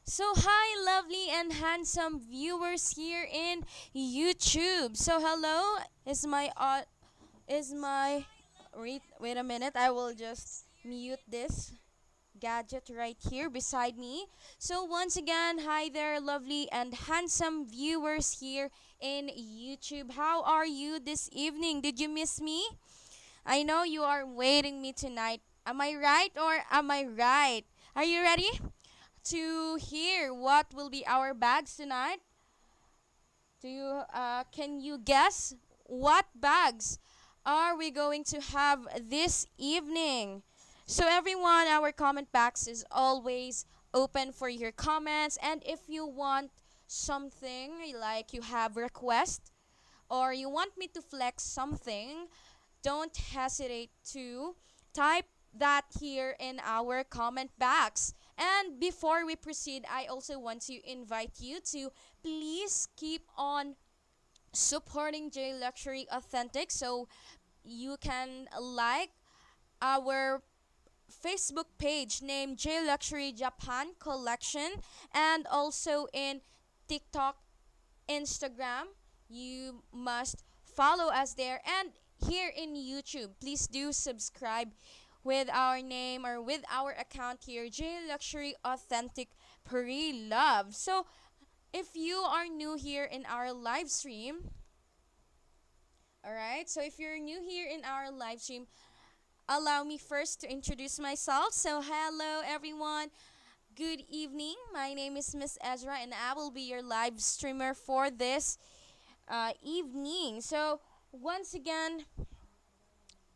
So hi lovely and handsome viewers here in YouTube. So hello, is my wait a minute, I will just mute this gadget right here beside me. So once again, hi there lovely and handsome viewers here in YouTube. How are you this evening? Did you miss me? I know you are waiting me tonight. Am I right or am I right? Are you ready to hear what will be our bags tonight? Do you can you guess what bags are we going to have this evening? So everyone, our comment box is always open for your comments, and if you want something like you have request or you want me to flex something, don't hesitate to type that here in our comment box. And before we proceed, I also want to invite you to please keep on supporting J Luxury Authentic, so you can like our Facebook page named J Luxury Japan Collection, and also in TikTok, Instagram. You must follow us there, and here in YouTube, please do subscribe with our name or with our account here, J Luxury Authentic Pre Love. So, if you are new here in our live stream, all right. So, if you're new here in our live stream, allow me first to introduce myself. So, hello everyone. Good evening. My name is Miss Ezra, and I will be your live streamer for this evening. So, once again,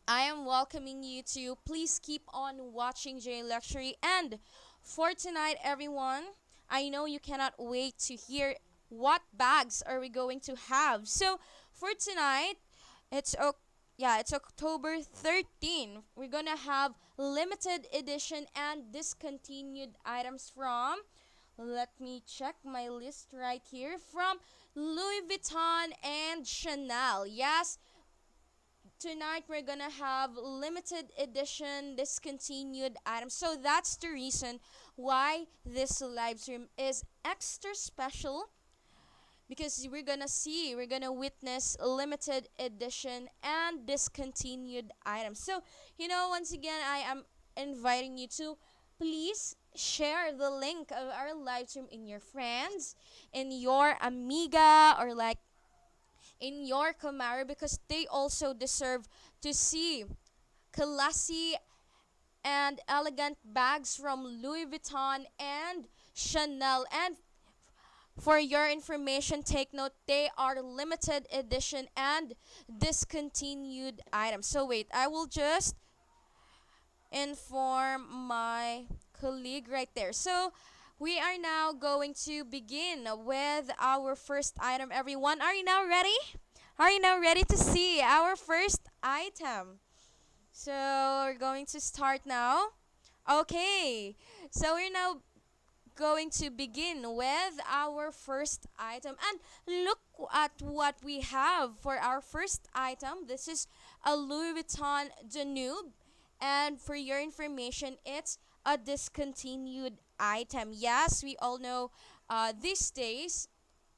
I am welcoming you to please keep on watching J Luxury. And for tonight, everyone, I know you cannot wait to hear what bags are we going to have. So, for tonight, it's it's October 13. We're gonna have limited edition and discontinued items from. Let me check my list right here from Louis Vuitton and Chanel. Yes, tonight we're gonna have limited edition discontinued items. So that's the reason why this live stream is extra special, because we're gonna witness limited edition and discontinued items. So, once again, I am inviting you to please share the link of our live stream in your friends, in your amiga, or like in your kumare, because they also deserve to see classy and elegant bags from Louis Vuitton and Chanel. And for your information, take note, they are limited edition and discontinued items. So wait, I will just inform my colleague right there. So we are now going to begin with our first item. Everyone, are you now ready? Are you now ready to see our first item? So we're going to start now. Okay, so we're now going to begin with our first item, and look at what we have for our first item. This is a Louis Vuitton Danube, and for your information, it's a discontinued item. Yes, we all know these days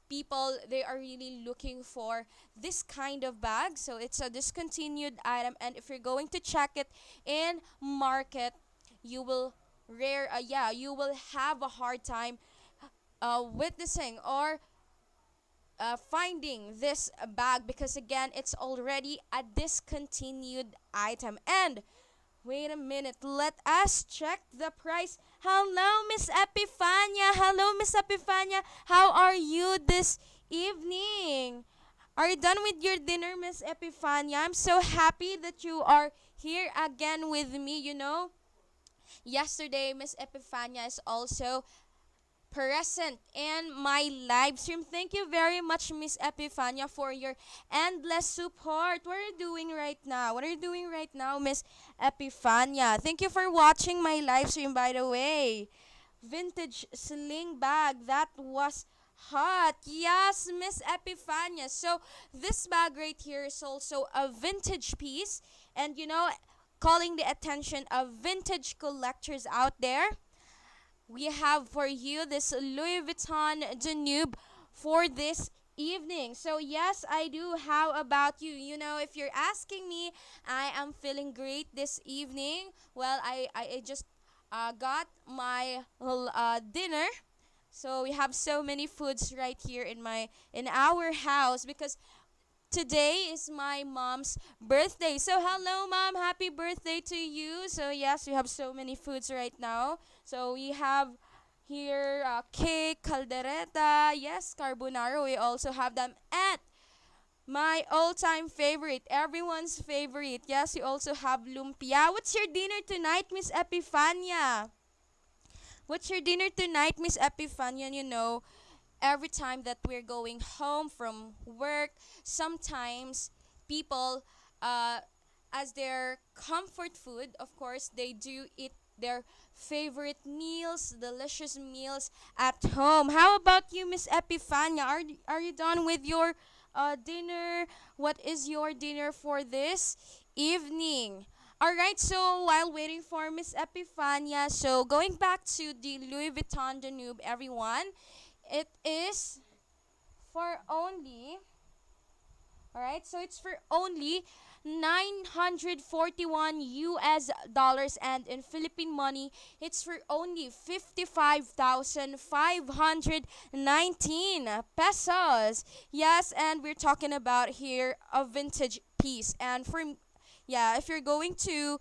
people, they are really looking for this kind of bag, so it's a discontinued item. And if you're going to check it in market, you will you will have a hard time witnessing or finding this bag, because again, it's already a discontinued item. And wait a minute, let us check the price. Hello, Miss Epifania. Hello, Miss Epifania. How are you this evening? Are you done with your dinner, Miss Epifania? I'm so happy that you are here again with me. Yesterday, Miss Epifania is also present in my live stream. Thank you very much, Miss Epifania, for your endless support. What are you doing right now? What are you doing right now, Miss Epifania? Thank you for watching my live stream, by the way. Vintage sling bag, that was hot. Yes, Miss Epifania. So this bag right here is also a vintage piece, and calling the attention of vintage collectors out there. we have for you this Louis Vuitton Danube for this evening. So yes, I do. How about you? You know, if you're asking me, I am feeling great this evening. Well, I just got my dinner. So we have so many foods right here in our house because today is my mom's birthday. So hello mom, happy birthday to you. So yes, we have so many foods right now. So we have here cake, caldereta, yes, carbonara. We also have them at my all-time favorite, everyone's favorite. Yes, we also have lumpia. What's your dinner tonight, Miss Epifania? What's your dinner tonight, Miss Epifania? You know, every time that we're going home from work, sometimes people, uh, as their comfort food, of course, they do eat their favorite meals, delicious meals at home. How about you, Miss Epifania? Are you done with your dinner? What is your dinner for this evening? All right, so while waiting for Miss Epifania, so going back to the Louis Vuitton Danube, everyone, it is for only, all right, so it's for only 941 US dollars, and in Philippine money it's for only 55,519 pesos. Yes, and we're talking about here a vintage piece. And for yeah, if you're going to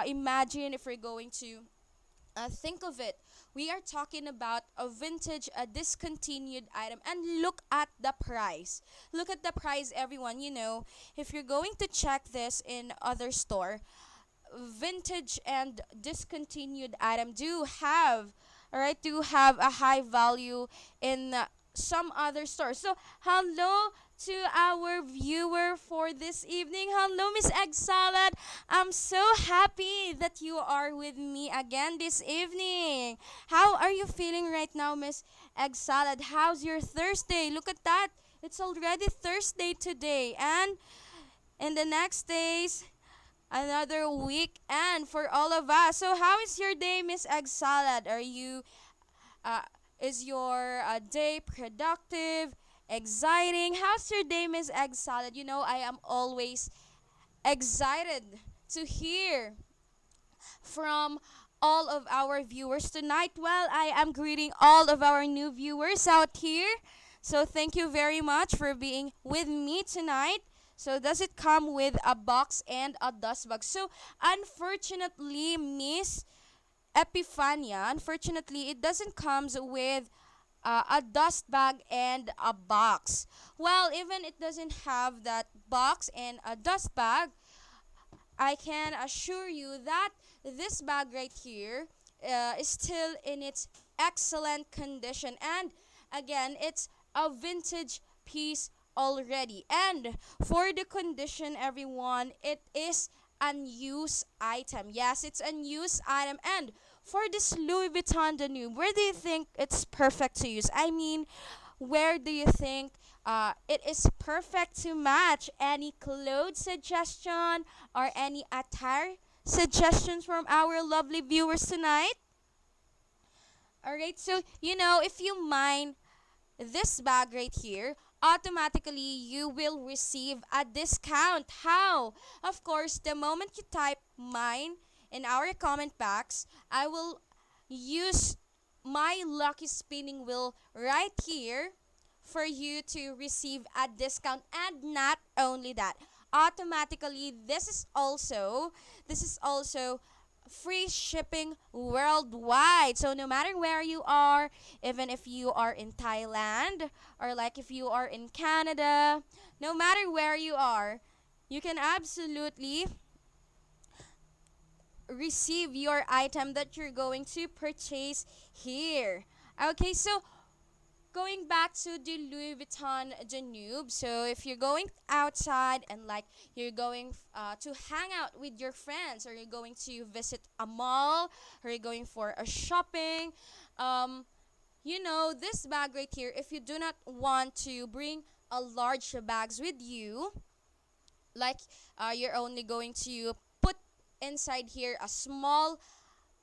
imagine, if you're going to think of it, we are talking about a vintage, a discontinued item. And look at the price. Look at the price, everyone. You know, if you're going to check this in other store, vintage and discontinued item do have, all right, do have a high value in some other stores. So hello to our viewer for this evening. Hello, Miss Egg Salad. I'm so happy that you are with me again this evening. How are you feeling right now, Miss Egg Salad? How's your Thursday? Look at that. It's already Thursday today, and in the next days, another weekend for all of us. So how is your day, Miss Egg Salad? Are you uh, is your day productive, exciting? How's your day, Miss Egg Salad? You know, I am always excited to hear from all of our viewers tonight. Well, I am greeting all of our new viewers out here. So thank you very much for being with me tonight. So does it come with a box and a dust bag? So unfortunately, Miss Epifania, unfortunately, it doesn't comes with a dust bag and a box. Well, even it doesn't have that box and a dust bag, I can assure you that this bag right here is still in its excellent condition. And again, it's a vintage piece already. And for the condition, everyone, it is unused item. Yes, it's unused item. And for this Louis Vuitton Danube, where do you think it's perfect to use? I mean, where do you think it is perfect to match? Any clothes suggestion or any attire suggestions from our lovely viewers tonight? All right, so you know, if you mind this bag right here, automatically you will receive a discount. How? Of course, the moment you type mine in our comment box, I will use my lucky spinning wheel right here for you to receive a discount. And not only that, automatically this is also free shipping worldwide. So no matter where you are, even if you are in Thailand or like if you are in Canada, no matter where you are, you can absolutely receive your item that you're going to purchase here. Okay, so going back to the Louis Vuitton Danube. So if you're going outside and like you're going to hang out with your friends, or you're going to visit a mall, or you're going for a shopping, you know, this bag right here, if you do not want to bring a large bags with you, like you're only going to put inside here a small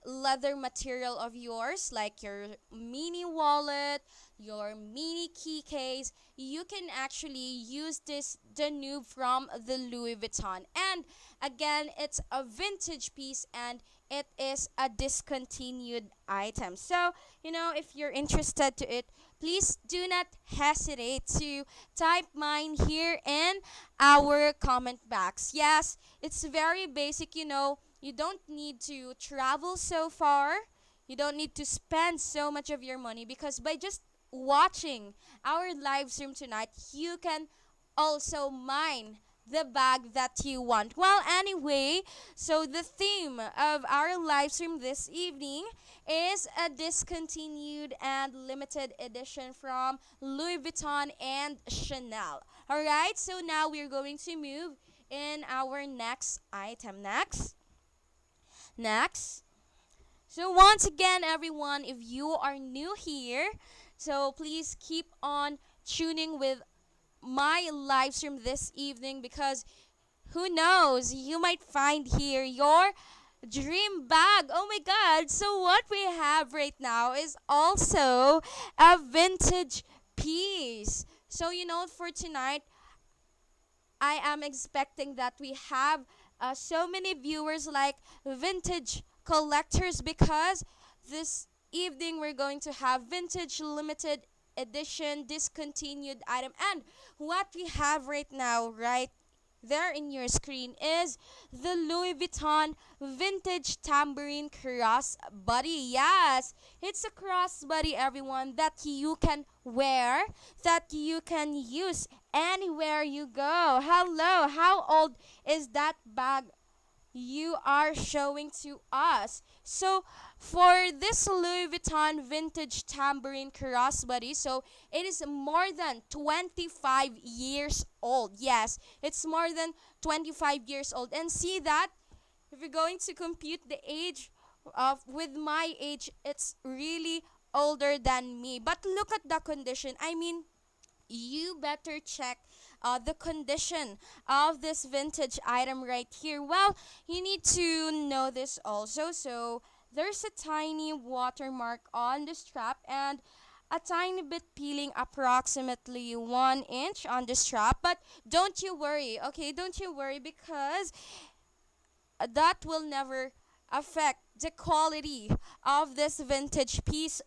leather material of yours, like your mini wallet, your mini key case, you can actually use this Danube from the Louis Vuitton. And again, it's a vintage piece and it is a discontinued item. So, if you're interested to it, please do not hesitate to type mine here in our comment box. Yes, it's very basic, you don't need to travel so far. You don't need to spend so much of your money because by just watching our live stream tonight, you can also mine the bag that you want. Well, anyway, so the theme of our live stream this evening is a discontinued and limited edition from Louis Vuitton and Chanel. All right, so now we're going to move in our next item. Next. So once again, everyone, if you are new here, so please keep on tuning with my live stream this evening because who knows, you might find here your dream bag. Oh my god. So what we have right now is also a vintage piece. So for tonight, I am expecting that we have so many viewers like vintage collectors because this evening we're going to have vintage limited edition discontinued item. And what we have right now, right there in your screen, is the Louis Vuitton vintage Tambourine Crossbody. Yes, it's a crossbody, everyone, that you can wear, that you can use anywhere you go. Hello, how old is that bag you are showing to us? So for this Louis Vuitton vintage Tambourine Crossbody, so it is more than 25 years old. Yes, it's more than 25 years old. And see that, if you're going to compute the age of with my age, it's really older than me. But look at the condition. I mean, you better check the condition of this vintage item right here. Well, you need to know this also. So there's a tiny watermark on the strap and a tiny bit peeling, approximately 1 inch on the strap. But don't you worry, okay? Don't you worry because that will never affect the quality of this vintage piece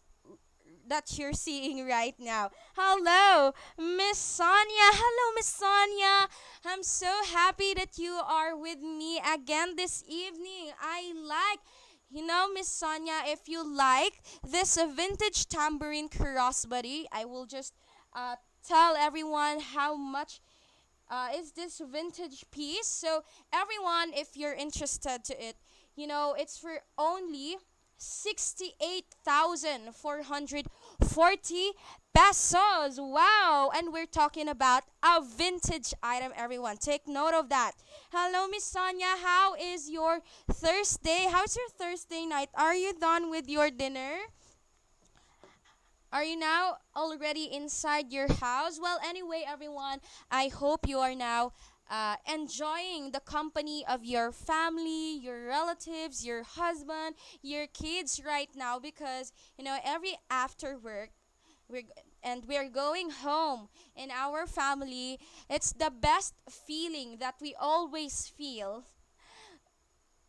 that you're seeing right now. Hello, Miss Sonia. Hello, Miss Sonia. I'm so happy that you are with me again this evening. I like, Miss Sonia, if you like this vintage Tambourine Crossbody, I will just tell everyone how much is this vintage piece. So everyone, if you're interested to it, it's for only 68,440 pesos. Wow. And we're talking about a vintage item, everyone. Take note of that. Hello, Miss Sonia. How is your Thursday? How's your Thursday night? Are you done with your dinner? Are you now already inside your house? Well, anyway, everyone, I hope you are now enjoying the company of your family, your relatives, your husband, your kids right now because, every after work, we're going home in our family. It's the best feeling that we always feel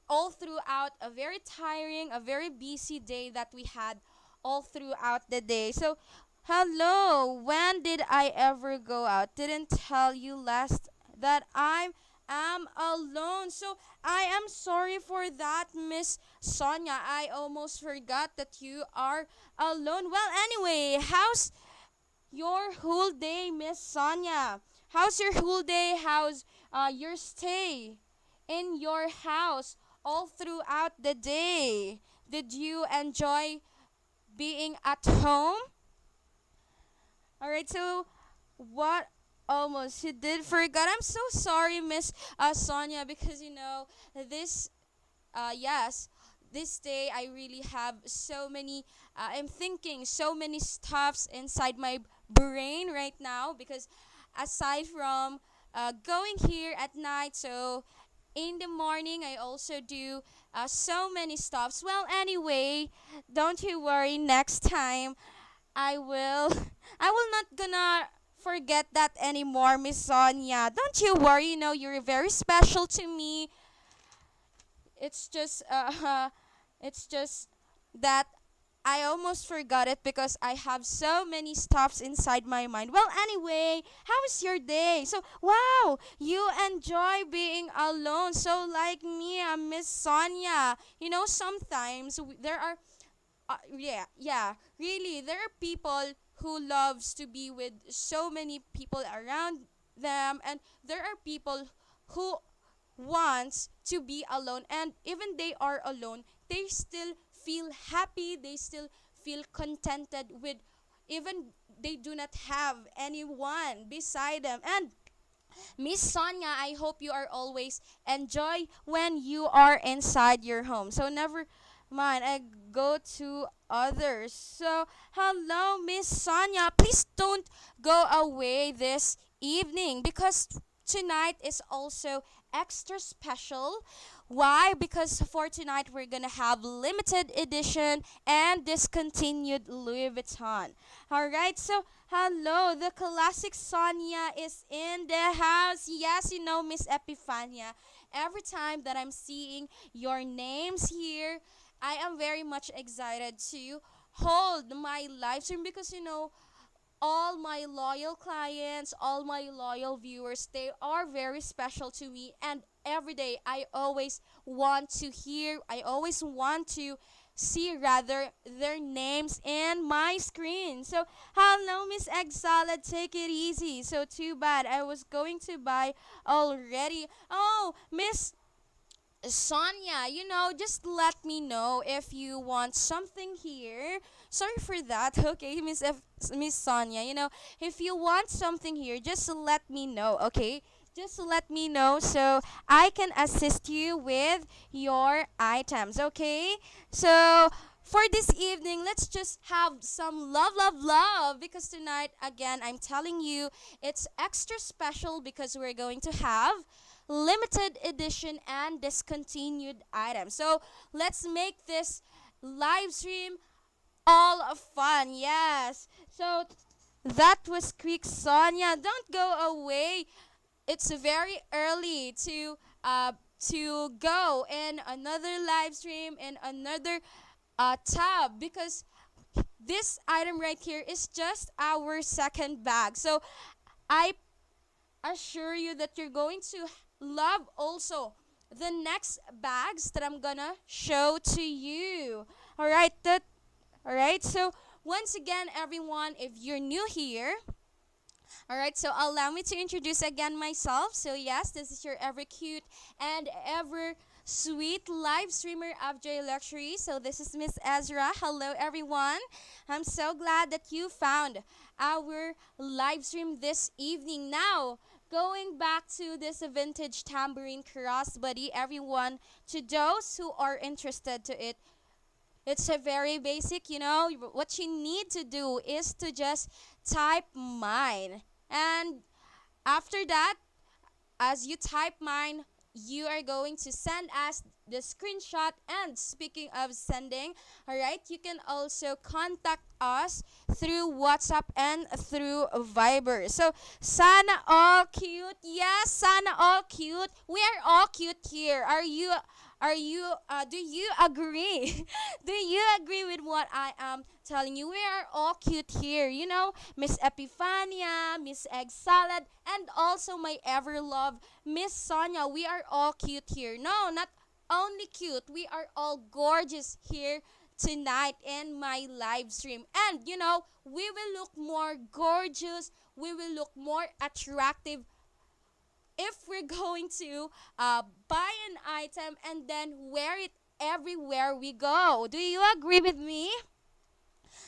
all throughout a very tiring, a very busy day that we had all throughout the day. So, hello, when did I ever go out? Didn't tell you last that I am alone. So, I am sorry for that, Miss Sonia. I almost forgot that you are alone. Well, anyway, how's your whole day, Miss Sonia? How's your whole day? How's your stay in your house all throughout the day? Did you enjoy being at home? All right, so what almost you did forget. I'm so sorry, Miss Sonia, because this yes, this day I really have so many I'm thinking so many stuffs inside my brain right now because aside from going here at night, so in the morning I also do so many stuffs. Well, anyway, don't you worry. Next time I will I will not gonna forget that anymore, Miss Sonia. Don't you worry. You know you're very special to me. It's just it's just that I almost forgot it because I have so many stuffs inside my mind. Well, anyway, how was your day? So, wow, you enjoy being alone. So, like me, Miss Sonia. You know, sometimes there are, yeah, really, there are people who loves to be with so many people around them, and there are people who wants to be alone, and even they are alone they still feel happy, they still feel contented with even they do not have anyone beside them. And Miss Sonia, I hope you are always enjoy when you are inside your home. So never mind, I go to others. So hello, Miss Sonia. Please don't go away this evening because tonight is also extra special. Why? Because for tonight we're gonna have limited edition and discontinued Louis Vuitton. Alright, so hello, the classic Sonia is in the house. Yes, you know, Miss Epifania. Every time that I'm seeing your names here, I am very much excited to hold my live stream because you know all my loyal clients, all my loyal viewers, they are very special to me. And every day, I always want to see rather their names in my screen. So, hello, Miss Egg Salad, take it easy. So, too bad. I was going to buy already. Oh, Miss Sonia, you know, just let me know if you want something here. Sorry for that. Okay, Miss Sonia, you know, if you want something here, just let me know, okay? Just let me know so I can assist you with your items, okay? So, for this evening, let's just have some love, love, love because tonight, again, I'm telling you, it's extra special because we're going to have limited edition and discontinued items. So let's make this live stream all of fun. Yes. So that was quick, Sonia. Don't go away. It's very early to go in another live stream in another tab because this item right here is just our second bag. So I assure you that you're going to love also the next bags that I'm gonna show to you. All right. So once again, everyone, if you're new here, all right. So allow me to introduce again myself. So yes, this is your ever cute and ever sweet live streamer of J Luxury. So this is Miss Ezra. Hello, everyone. I'm so glad that you found our live stream this evening. Now, going back to this vintage tambourine crossbody, everyone, to those who are interested to it, it's a very basic, you know, what you need to do is to just type mine. And after that, as you type mine, you are going to send us the screenshot. And speaking of sending, all right, you can also contact us through WhatsApp and through Viber. So, sana all cute. Yes, sana all cute. We are all cute here. Do you agree? Do you agree with what I am telling you? We are all cute here. You know, Miss Epifania, Miss Egg Salad, and also my ever love, Miss Sonia. We are all cute here. No, not only cute. We are all gorgeous here tonight in my live stream. And, you know, we will look more gorgeous. We will look more attractive if we're going to buy an item and then wear it everywhere we go. Do you agree with me?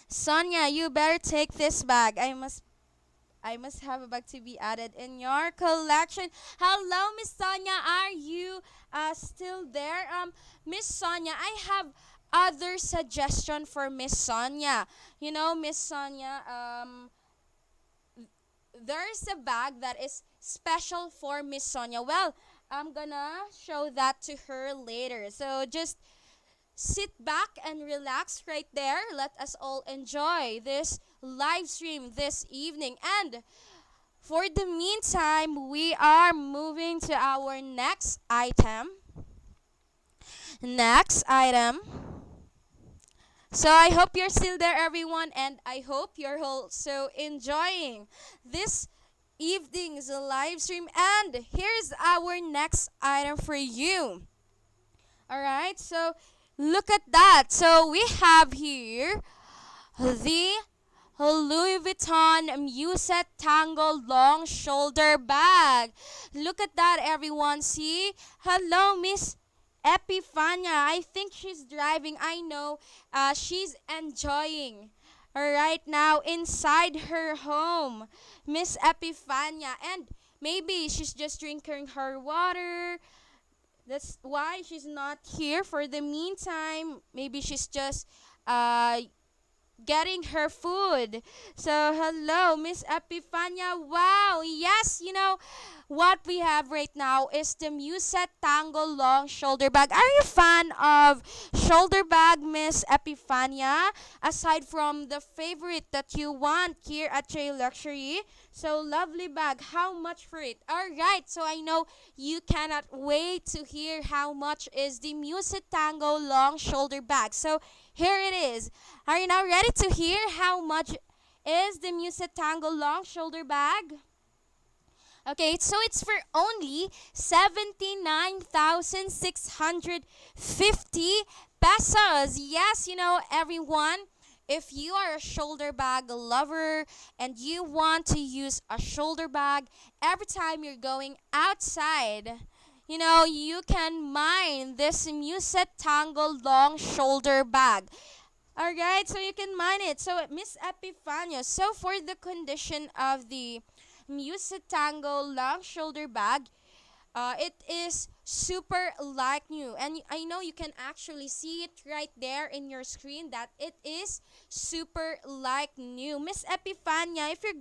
Sonia, you better take this bag. I must have a bag to be added in your collection. Hello, Miss Sonia. Are you still there? Miss Sonia, I have other suggestion for Miss Sonia. You know, Miss Sonia, there's a bag that is special for Miss Sonia. Well, I'm gonna show that to her later. So just sit back and relax right there. Let us all enjoy this live stream this evening. And for the meantime, we are moving to our next item. Next item. So I hope you're still there, everyone, and I hope you're also enjoying this evening's live stream. And here's our next item for you. All right, so look at that. So we have here the Louis Vuitton Musette Tango long shoulder bag. Look at that, everyone. See? Hello, Miss Epifania. I think she's driving. I know she's enjoying right now inside her home. Miss Epifania. And maybe she's just drinking her water. That's why she's not here for the meantime. Maybe she's just uh, getting her food. So, hello, Miss Epifania. Wow, yes, what we have right now is the Musette Tango long shoulder bag. Are you a fan of shoulder bag, Miss Epifania? Aside from the favorite that you want here at J Luxury. So, lovely bag. How much for it? All right, so I know you cannot wait to hear how much is the Musette Tango long shoulder bag. So, here it is. Are you now ready to hear how much is the Musette Tango long shoulder bag? Okay, so it's for only 79,650 pesos. Yes, everyone, if you are a shoulder bag lover and you want to use a shoulder bag every time you're going outside, you can mine this Musette Tango long shoulder bag. Alright, so you can mine it. So, Miss Epifania, so for the condition of the Musette Tango long shoulder bag, it is super like new. And I know you can actually see it right there in your screen that it is super like new. Miss Epifania, if you're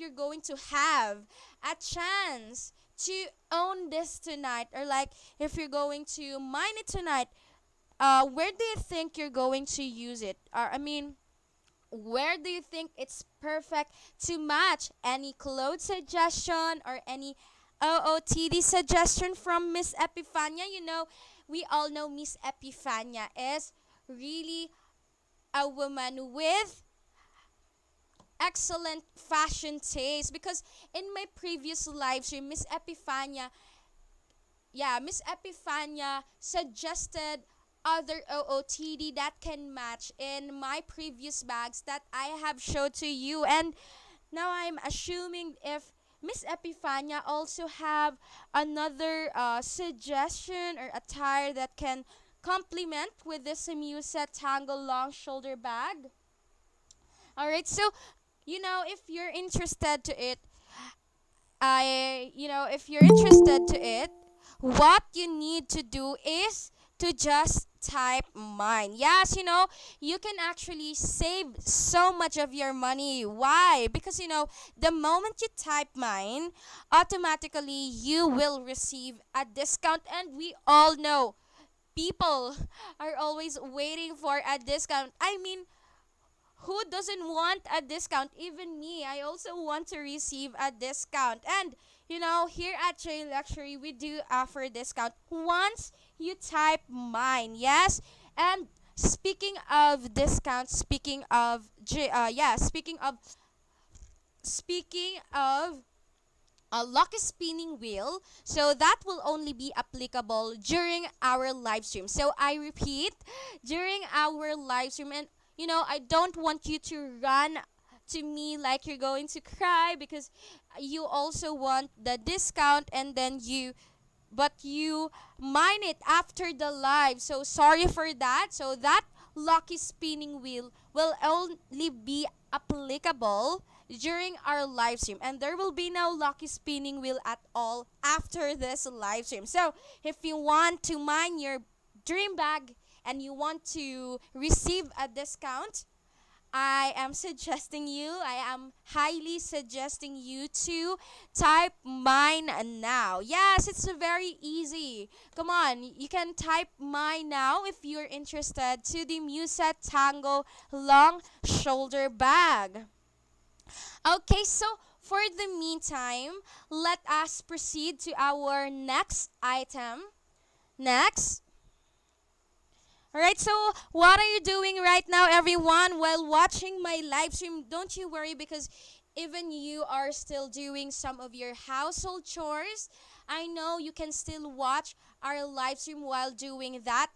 going to have a chance to own this tonight, or like if you're going to mine it tonight, where do you think you're going to use it? Where do you think it's perfect to match? Any clothes suggestion or any OOTD suggestion from Miss Epifania? We all know Miss Epifania is really a woman with excellent fashion taste, because in my previous live stream, Miss Epifania suggested other OOTD that can match in my previous bags that I have showed to you. And now I'm assuming if Miss Epifania also have another suggestion or attire that can complement with this Musette Tango long shoulder bag. Alright, so if you're interested to it, what you need to do is to just type mine. Yes, you can actually save so much of your money. Why? Because, the moment you type mine, automatically you will receive a discount. And we all know people are always waiting for a discount. I mean, who doesn't want a discount? Even me, I also want to receive a discount. And here at J Luxury, we do offer discount once you type mine. Yes. And speaking of discounts, speaking of a lucky spinning wheel, so that will only be applicable during our live stream. So I repeat, during our live stream. And I don't want you to run to me like you're going to cry, because you also want the discount, and then you mine it after the live. So sorry for that. So that lucky spinning wheel will only be applicable during our live stream, and there will be no lucky spinning wheel at all after this live stream. So if you want to mine your dream bag and you want to receive a discount, I am highly suggesting you to type mine now. Yes, it's very easy. Come on, you can type mine now if you're interested to the Musette Tango long shoulder bag. Okay, so for the meantime, let us proceed to our next item. Next. Alright, so what are you doing right now, everyone, while watching my live stream? Don't you worry because even you are still doing some of your household chores. I know you can still watch our live stream while doing that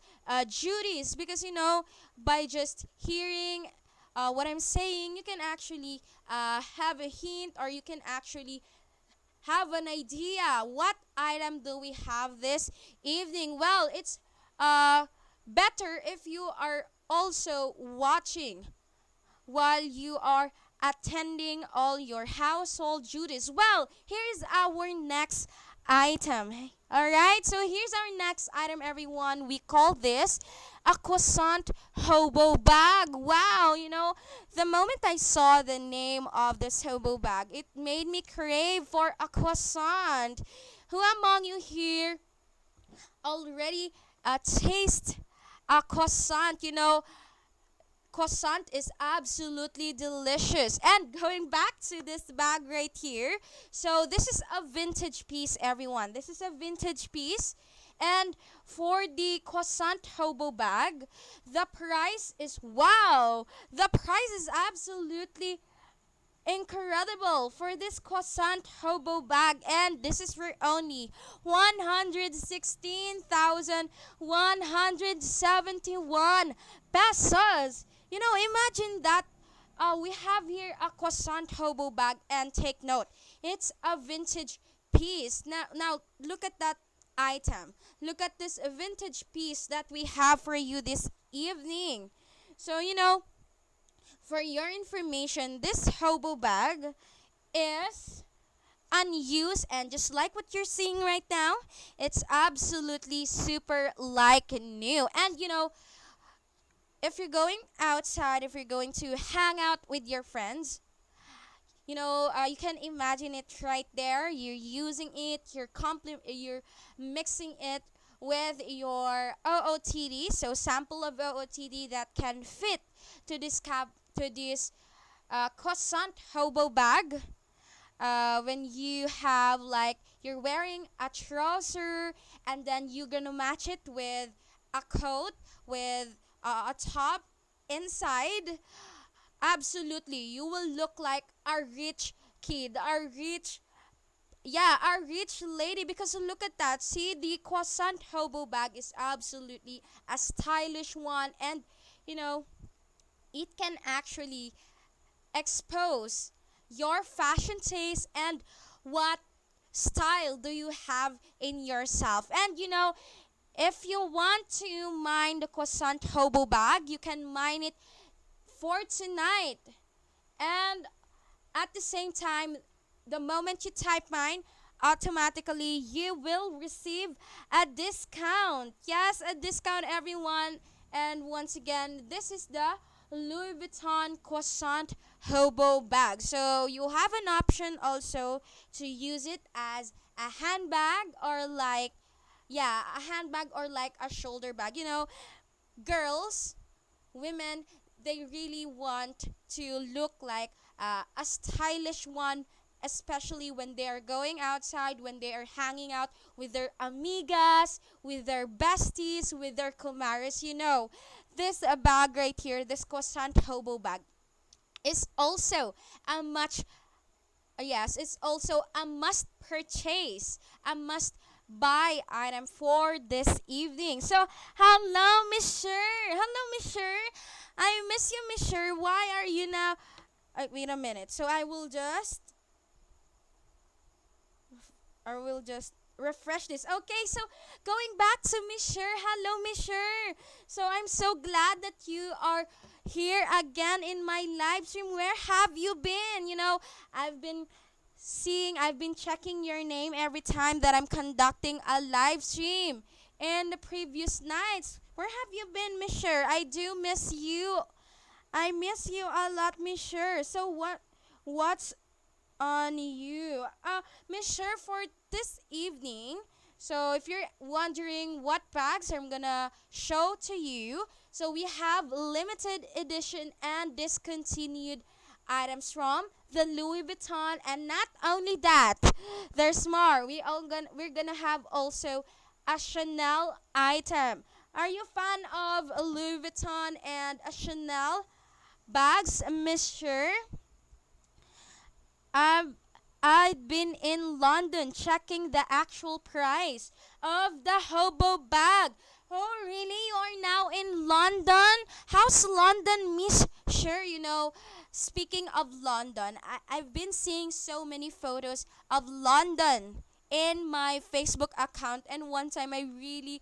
duties because by just hearing what I'm saying, you can actually have a hint or you can actually have an idea what item do we have this evening. Well, it's better if you are also watching while you are attending all your household duties. Well, here's our next item. All right, so here's our next item, everyone. We call this a Croissant Hobo Bag. Wow, the moment I saw the name of this hobo bag, it made me crave for a croissant. Who among you here already taste a croissant? Croissant is absolutely delicious. And going back to this bag right here, so this is a vintage piece, everyone. This is a vintage piece. And for the croissant hobo bag, the price is wow. The price is absolutely incredible for this croissant hobo bag, and this is for only 116,171 pesos. Imagine that we have here a croissant hobo bag, and take note, it's a vintage piece. Now look at that item. Look at this vintage piece that we have for you this evening. So, for your information, this hobo bag is unused, and just like what you're seeing right now, it's absolutely super like new. And if you're going outside, if you're going to hang out with your friends, you can imagine it right there. You're using it, you're mixing it with your OOTD, so sample of OOTD that can fit to this croissant hobo bag. When you have you're wearing a trouser and then you're gonna match it with a coat with a top inside, absolutely you will look like a rich kid, a rich lady, because look at that. See, the croissant hobo bag is absolutely a stylish one, and it can actually expose your fashion taste and what style do you have in yourself. And if you want to mine the croissant hobo bag, you can mine it for tonight. And at the same time, the moment you type mine, automatically you will receive a discount. Yes, a discount, everyone. And once again, this is the Louis Vuitton croissant hobo bag. So you have an option also to use it as a handbag or a handbag or like a shoulder bag. Girls, women, they really want to look like a stylish one, especially when they are going outside, when they are hanging out with their amigas, with their besties, with their kumares. This bag right here, this croissant hobo bag, is also a it's also a must purchase, a must buy item for this evening. So, hello, Miss Sher. Hello, Miss Sher. I miss you, Miss Sher. Why are you now? Wait a minute. So I will just refresh this. Okay, so going back to Miss Sher. Hello, Miss Sher. So I'm so glad that you are here again in my live stream. Where have you been? I've been checking your name every time that I'm conducting a live stream in the previous nights. Where have you been, Miss Sher? I do miss you I miss you a lot, Miss Sure. So what's on you? Miss Sure, for this evening. So if you're wondering what bags I'm gonna show to you, so we have limited edition and discontinued items from the Louis Vuitton, and not only that, there's more. We're gonna have also a Chanel item. Are you fan of Louis Vuitton and a Chanel bags, Mister? I've I'd been in London checking the actual price of the hobo bag. Oh, really? You are now in London? How's London, Miss? Sure, speaking of London, I've been seeing so many photos of London in my Facebook account, and one time I really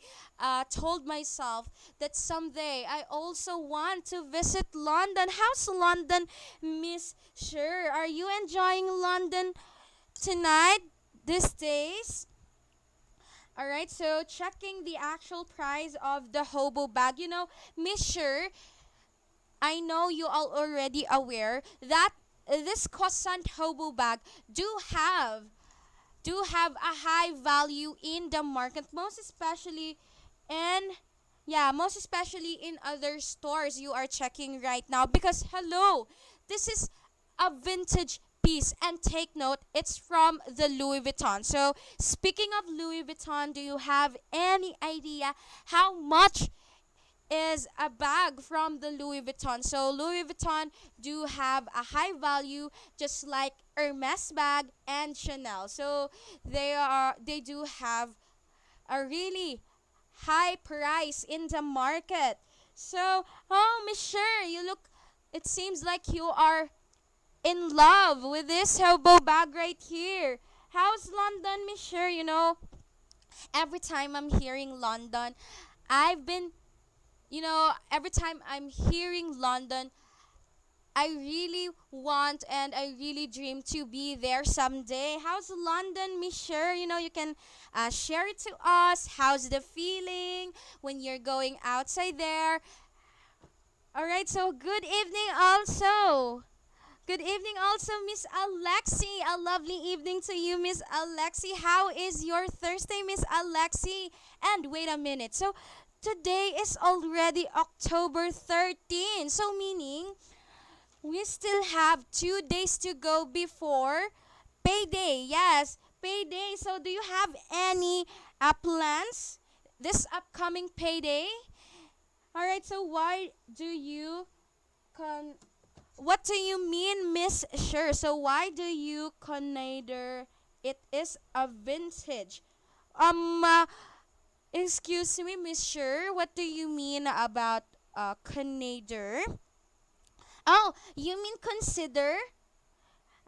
told myself that someday I also want to visit London. How's London, Miss? Sure, are you enjoying London tonight, these days? All right, so checking the actual price of the hobo bag. Miss Sure, I know you all already aware that this Croissant Hobo Bag do have a high value in the market, in most especially in other stores you are checking right now, because hello, this is a vintage piece, and take note, it's from the Louis Vuitton. So speaking of Louis Vuitton, do you have any idea how much is a bag from the Louis Vuitton? So Louis Vuitton do have a high value, just like Hermes bag and Chanel. So they do have a really high price in the market. So, oh, Miss Sure, it seems like you are in love with this hobo bag right here. How's London, Miss Sure? Every time I'm hearing London, I've been, every time I'm hearing London, I really want and I really dream to be there someday. How's London, Miss Sure? You can share it to us. How's the feeling when you're going outside there? All right, so good evening also. Good evening also, Miss Alexi. A lovely evening to you, Miss Alexi. How is your Thursday, Miss Alexi? And wait a minute. So today is already October 13. So meaning we still have 2 days to go before payday. Yes, payday. So do you have any plans this upcoming payday? All right. So why do you con? What do you mean, Miss Sure? So why do you consider it is a vintage? Um, uh, Excuse me, Miss Sure. What do you mean about consider? Oh, you mean consider?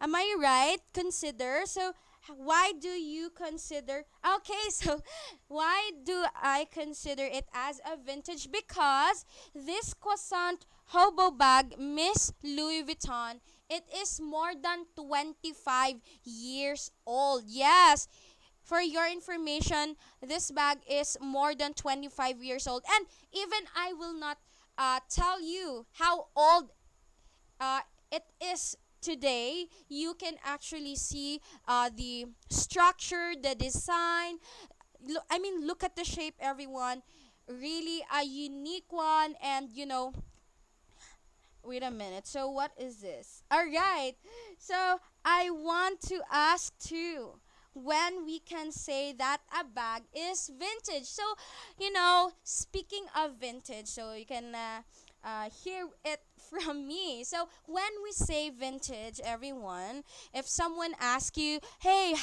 Am I right? Consider. So why do you consider? Okay, so why do I consider it as a vintage? Because this croissant hobo bag, Miss Louis Vuitton, it is more than 25 years old. Yes. For your information, this bag is more than 25 years old. And even I will not tell you how old uh, it is today. You can actually see the structure, the design. Look at the shape, everyone. Really a unique one. And wait a minute. So what is this? All right. So I want to ask too, when we can say that a bag is vintage. So, speaking of vintage, so you can hear it from me. So, when we say vintage, everyone, if someone asks you, hey,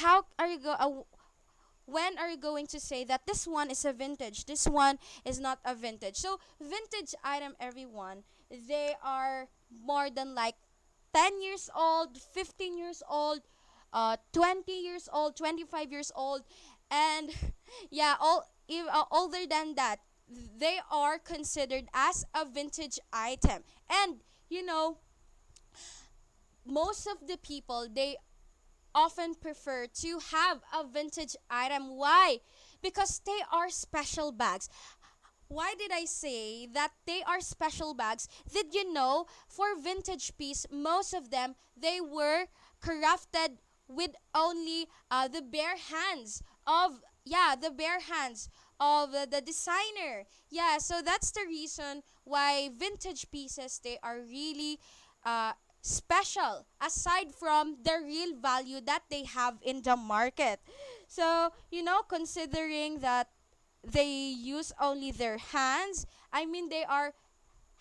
when are you going to say that this one is a vintage, this one is not a vintage? So, vintage item, everyone, they are more than like 10 years old, 15 years old, 20 years old, 25 years old, and yeah, older than that. They are considered as a vintage item. And most of the people, they often prefer to have a vintage item. Why? Because they are special bags. why did I say that they are special bags? Did you know for vintage piece, most of them they were crafted with only the bare hands of the bare hands of the designer. Yeah, so that's the reason why vintage pieces they are really uh, special aside from the real value that they have in the market. So, considering that they use only their hands. I mean, they are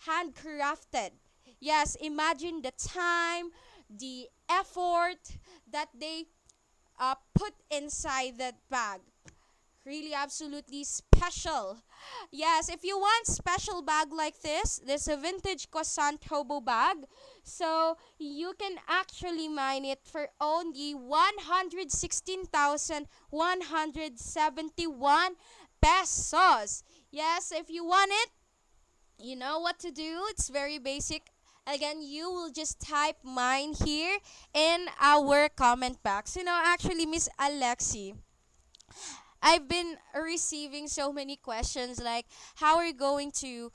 handcrafted. Yes, imagine the time, the effort that they put inside that bag. Really, absolutely special. Yes, if you want special bag like this a vintage Croissant Hobo Bag. So you can actually mine it for only 116,171 pesos. Yes, if you want it, you know what to do. It's very basic. Again, you will just type mine here in our comment box. Actually, Miss Alexi, I've been receiving so many questions like how are you going to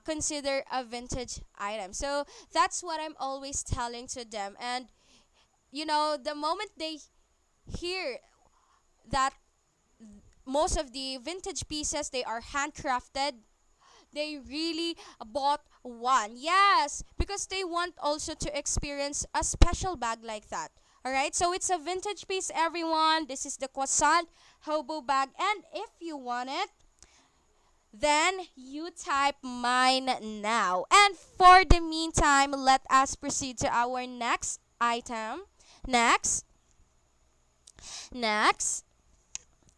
consider a vintage item. So that's what I'm always telling to them. And the moment they hear that most of the vintage pieces they are handcrafted, they really bought one. Yes, because they want also to experience a special bag like that. All right, so it's a vintage piece, everyone. This is the Croissant Hobo Bag, and if you want it, then you type mine now. And for the meantime, let us proceed to our next item. Next, next,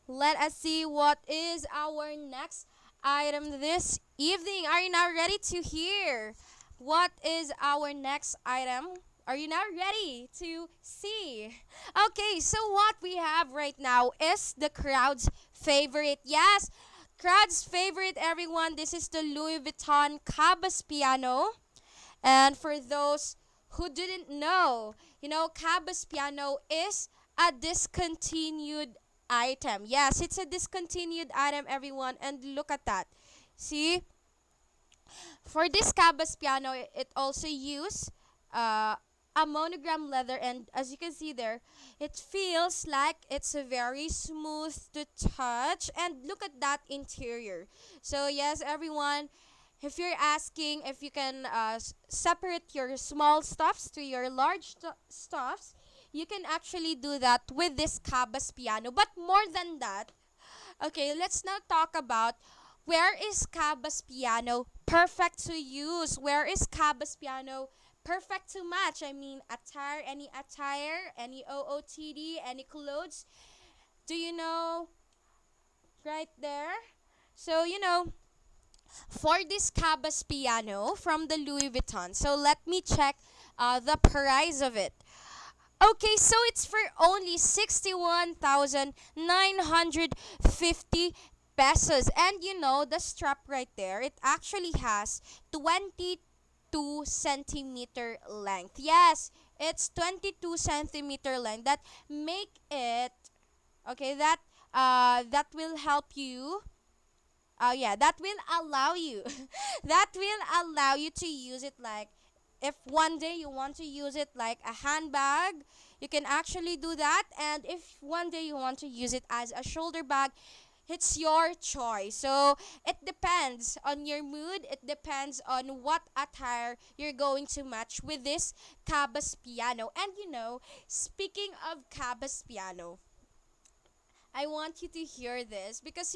let us see what is our next item this evening. Are you now ready to hear what is our next item? Are you now ready to see? Okay, so what we have right now is the crowd's favorite. Yes, crowd's favorite, everyone. This is the Louis Vuitton Cabbage piano. And for those who didn't know, Cabbage piano is a discontinued item. Yes, it's a discontinued item, everyone. And look at that. See? For this Cabbage piano, it also used a monogram leather, and as you can see there, it feels like it's a very smooth to touch. And look at that interior. So yes, everyone, if you're asking if you can separate your small stuffs to your large stuffs, you can actually do that with this Cabbage piano. But more than that, okay, let's now talk about where is Cabbage piano perfect to use? Where is Cabbage piano perfect to match? I mean, attire, any OOTD, any clothes. Do you know? Right there. So, for this Cabbage piano from the Louis Vuitton. So, let me check the price of it. Okay, so it's for only 61,950 pesos. And the strap right there, it actually has 22 centimeter length. Yes, it's 22 centimeter length. That make it, okay, that will help you. Yeah, that will allow you that will allow you to use it like if one day you want to use it like a handbag, you can actually do that. And if one day you want to use it as a shoulder bag, it's your choice. So it depends on your mood. It depends on what attire you're going to match with this Cabbage piano. And speaking of Cabbage piano, I want you to hear this because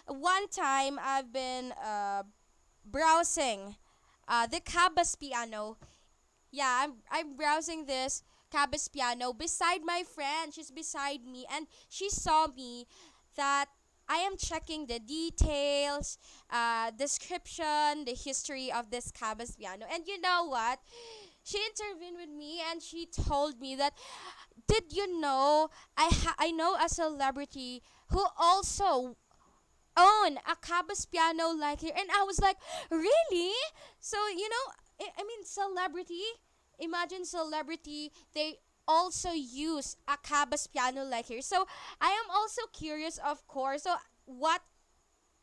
one time I've been browsing the Cabbage piano. Yeah, I'm browsing this Cabbage piano beside my friend. She's beside me, and she saw me that I am checking the details, description, the history of this Cabbage piano. And you know what? She intervened with me and she told me that, did you know I know a celebrity who also own a Cabbage piano like here. And I was like, really? So I mean, celebrity, imagine celebrity, they also use a Cabbage piano like here. So I am also curious, of course. So what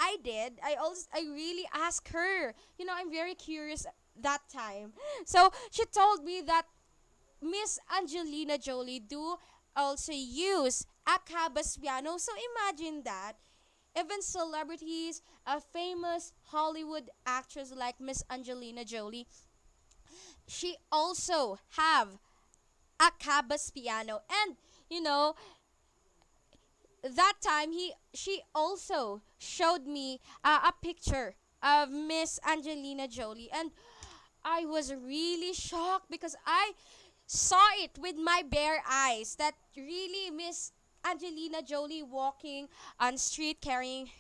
I did. I really asked her. I'm very curious that time. So she told me that Miss Angelina Jolie do also use a cabas piano. So imagine that. Even celebrities, a famous Hollywood actress like Miss Angelina Jolie, she also have a cabas piano. And you know, that time she also showed me a picture of Miss Angelina Jolie, and I was really shocked because I saw it with my bare eyes that really Miss Angelina Jolie walking on street carrying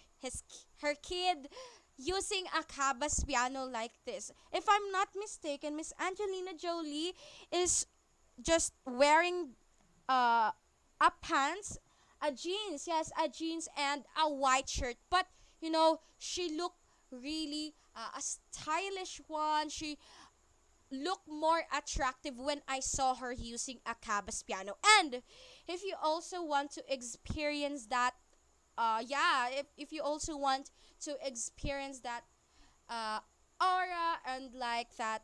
her kid using a cabas piano like this. If I'm not mistaken, Miss Angelina Jolie is just wearing uh, a pants, a jeans, yes, a jeans and a white shirt. But she looked really a stylish one. She looked more attractive when I saw her using a cabas piano. And if you also want to experience that, if you also want to experience that uh, aura and like that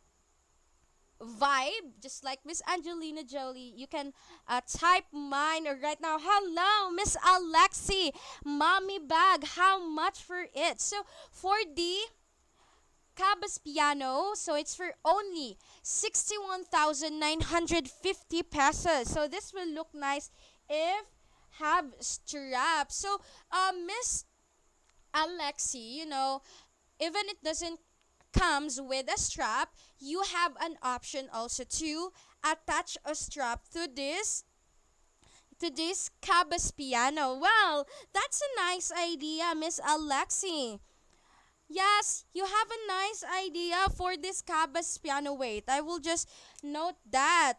vibe, just like Miss Angelina Jolie, you can type mine right now. Hello, Miss Alexi, mommy bag. How much for it? So for the Cabas piano, so it's for only 61,950 pesos. So this will look nice if have straps. So Miss Alexi, even it doesn't comes with a strap, you have an option also to attach a strap to this Cabas piano. Well, that's a nice idea, Miss Alexi. Yes, you have a nice idea for this Cabas piano. Wait, I will just note that.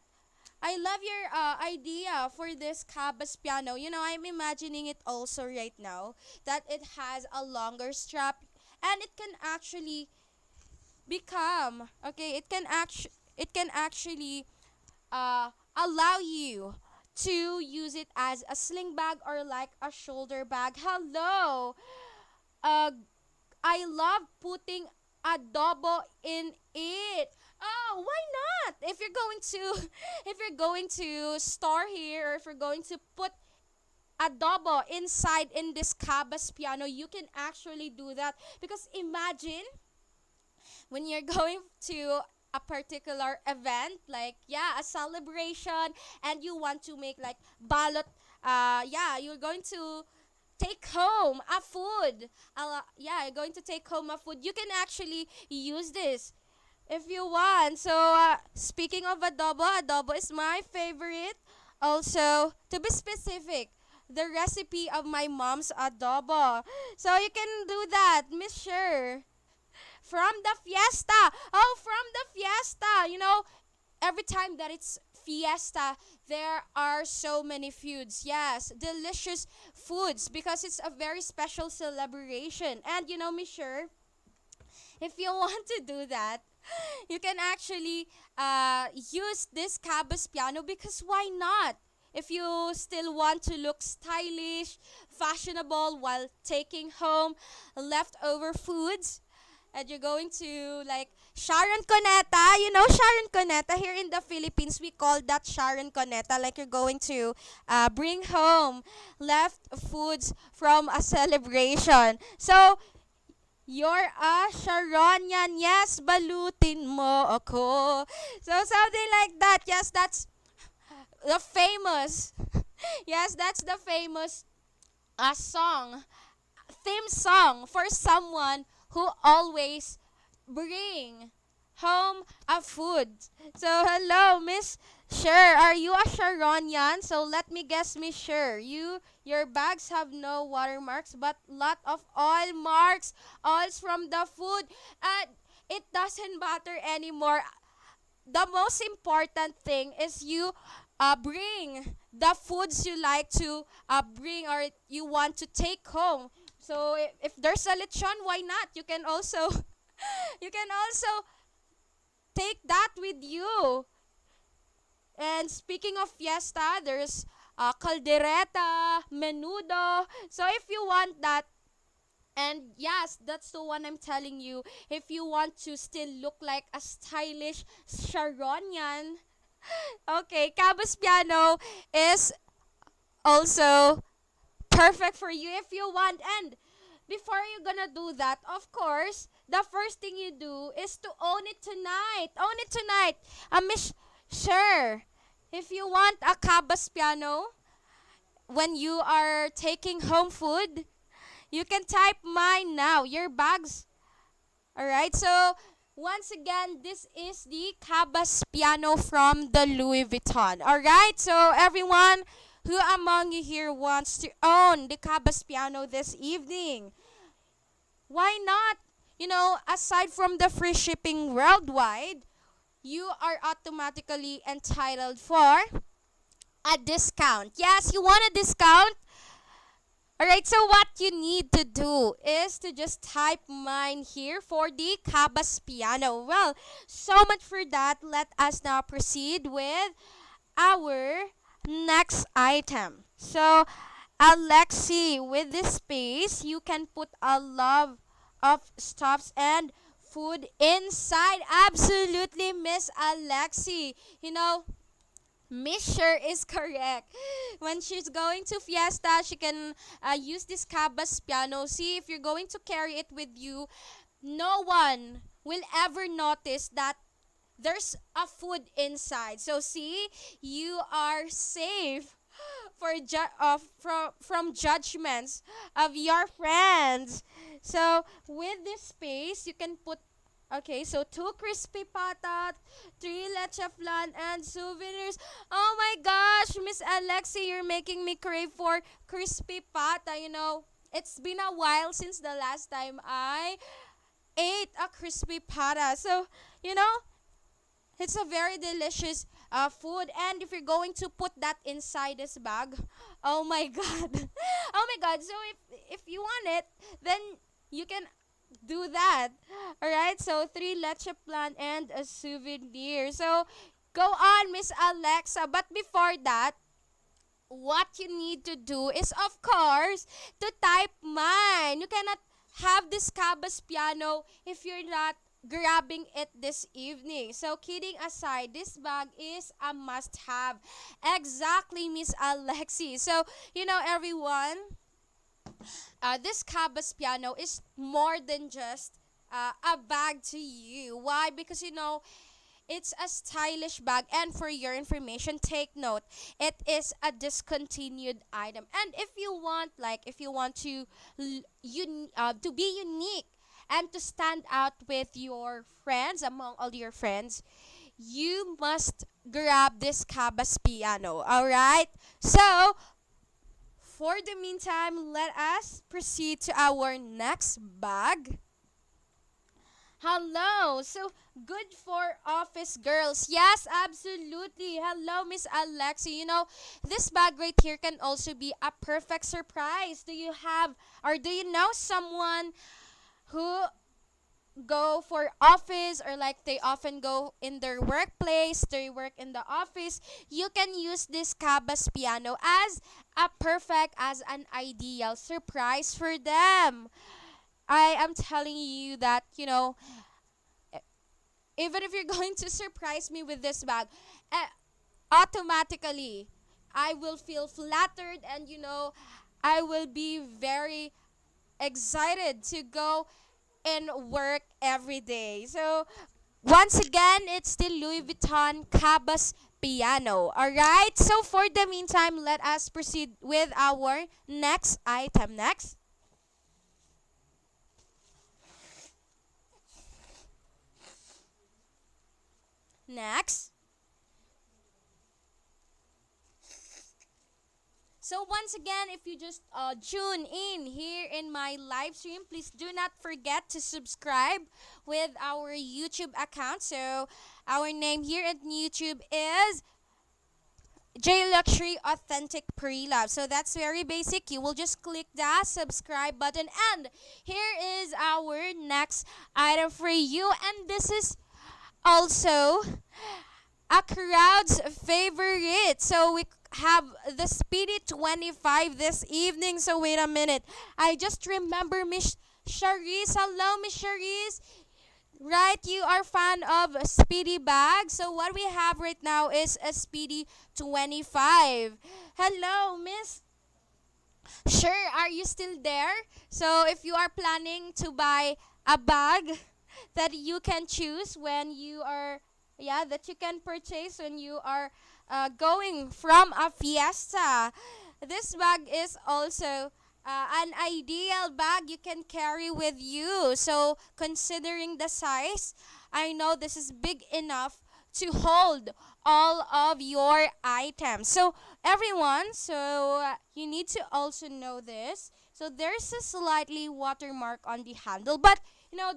I love your idea for this Cabas piano. I'm imagining it also right now that it has a longer strap and it can actually become okay. It can actually allow you to use it as a sling bag or like a shoulder bag. Hello. Uh, I love putting adobo in it. Oh, why not? If you're going to if you're going to store here, or if you're going to put adobo inside in this cabas piano, you can actually do that. Because imagine when you're going to a particular event, like a celebration, and you want to make like balot, you're going to take home a food. You're going to take home a food. You can actually use this if you want. So, speaking of adobo, adobo is my favorite. Also, to be specific, the recipe of my mom's adobo. So, you can do that, Miss Sure. From the fiesta. Oh, from the fiesta. Every time that it's fiesta, there are so many foods. Yes, delicious foods because it's a very special celebration. And Miss Sure, if you want to do that, you can actually use this cabas piano because why not? If you still want to look stylish, fashionable while taking home leftover foods, and you're going to like Sharon Coneta. Sharon Coneta here in the Philippines, we call that Sharon Coneta. Like you're going to bring home left foods from a celebration. So, you're a Sharonian. Yes, balutin mo ako. So, something like that. Yes, that's the famous. Yes, that's the famous song, theme song for someone who always bring home a food. So, hello, Miss Sure. Are you a Sharonian? So, let me guess, Miss Sure. Your bags have no watermarks, but lot of oil marks. Oils from the food. It doesn't matter anymore. The most important thing is you bring the foods you like to bring or you want to take home. So if there's a lechon, why not? You can also you can also take that with you. And speaking of fiesta, there's caldereta, menudo. So if you want that, And yes, that's the one I'm telling you. If you want to still look like a stylish Sharonian, okay, Cabbage piano is also perfect for you if you want. And before you're gonna do that, of course, the first thing you do is to own it tonight. Own it tonight. Miss, sure. If you want a Cabbage piano when you are taking home food, you can type mine now. Your bags. Alright, so once again, this is the Cabbage piano from the Louis Vuitton. Alright, so everyone who among you here wants to own the Cabbage piano this evening? Why not? Aside from the free shipping worldwide, you are automatically entitled for a discount. Yes, you want a discount? Alright, so what you need to do is to just type mine here for the Cabbage piano. Well, so much for that. Let us now proceed with our next item. So, Alexi, with this space, you can put a lot of stuffs and food inside. Absolutely, Miss Alexi. Miss Sher is correct. When she's going to fiesta, she can use this Cabbage piano. See, if you're going to carry it with you, no one will ever notice that there's a food inside. So see, you are safe from judgments of your friends. So with this space, you can put. Okay, so 2 crispy patat, 3 leche flan, and souvenirs. Oh my gosh, Miss Alexi, you're making me crave for crispy pata. It's been a while since the last time I ate a crispy pata. So, it's a very delicious food. And if you're going to put that inside this bag, oh my god. Oh my god. So if you want it, then you can do that. Alright, so 3 leche plan and a souvenir. So go on, Miss Alexa. But before that, what you need to do is, of course, to type mine. You cannot have this Cabbage piano if you're not grabbing it this evening. So kidding aside, this bag is a must-have. Exactly, Miss Alexi. So, everyone, this Cabbage piano is more than just a bag to you. Why? Because it's a stylish bag, and for your information, take note, it is a discontinued item. And if you want to be unique and to stand out with your friends, among all your friends, you must grab this Cabbage piano. All right. So for the meantime, let us proceed to our next bag. Hello. So, good for office girls. Yes, absolutely. Hello, Miss Alexi. This bag right here can also be a perfect surprise. Do you know someone who go for office, or like they often go in their workplace, they work in the office? You can use this Cabbage piano as an ideal surprise for them. I am telling you that, even if you're going to surprise me with this bag, automatically, I will feel flattered, and, I will be very excited to go and work every day. So, once again, it's the Louis Vuitton Cabbage piano. Alright? So, for the meantime, let us proceed with our next item. Next. So once again, if you just tune in here in my live stream, please do not forget to subscribe with our YouTube account. So our name here at YouTube is J Luxury Authentic Pre-Love. So that's very basic. You will just click the subscribe button. And here is our next item for you. And this is also a crowd's favorite. So we have the Speedy 25 this evening. So wait a minute. I just remember Charisse. Hello, Miss Charisse. Right, you are fan of Speedy bag. So what we have right now is a Speedy 25. Hello, Miss. Sure, are you still there? So if you are planning to buy a bag that you can choose when you are, yeah, that you can purchase when you are going from a fiesta. This bag is also an ideal bag you can carry with you. So considering the size, I know this is big enough to hold all of your items. So everyone, you need to also know this. So there's a slightly watermark on the handle, but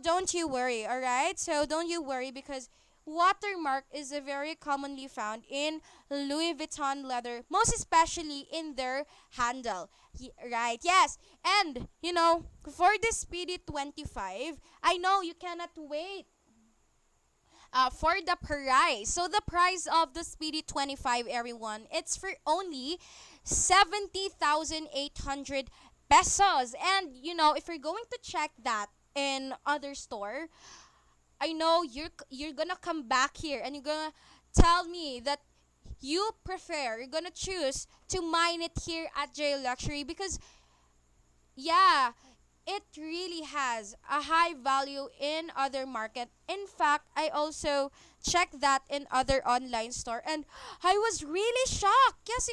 don't you worry, all right? So don't you worry because watermark is a very commonly found in Louis Vuitton leather, most especially in their handle. Right? Yes. And for the Speedy 25, I know you cannot wait for the price. So the price of the Speedy 25, everyone, it's for only 70,800 pesos. And if you're going to check that in other store, I know you're gonna come back here and you're gonna tell me that you're gonna choose to mine it here at J Luxury because yeah, it really has a high value in other market. In fact, I also checked that in other online store and I was really shocked. Yes,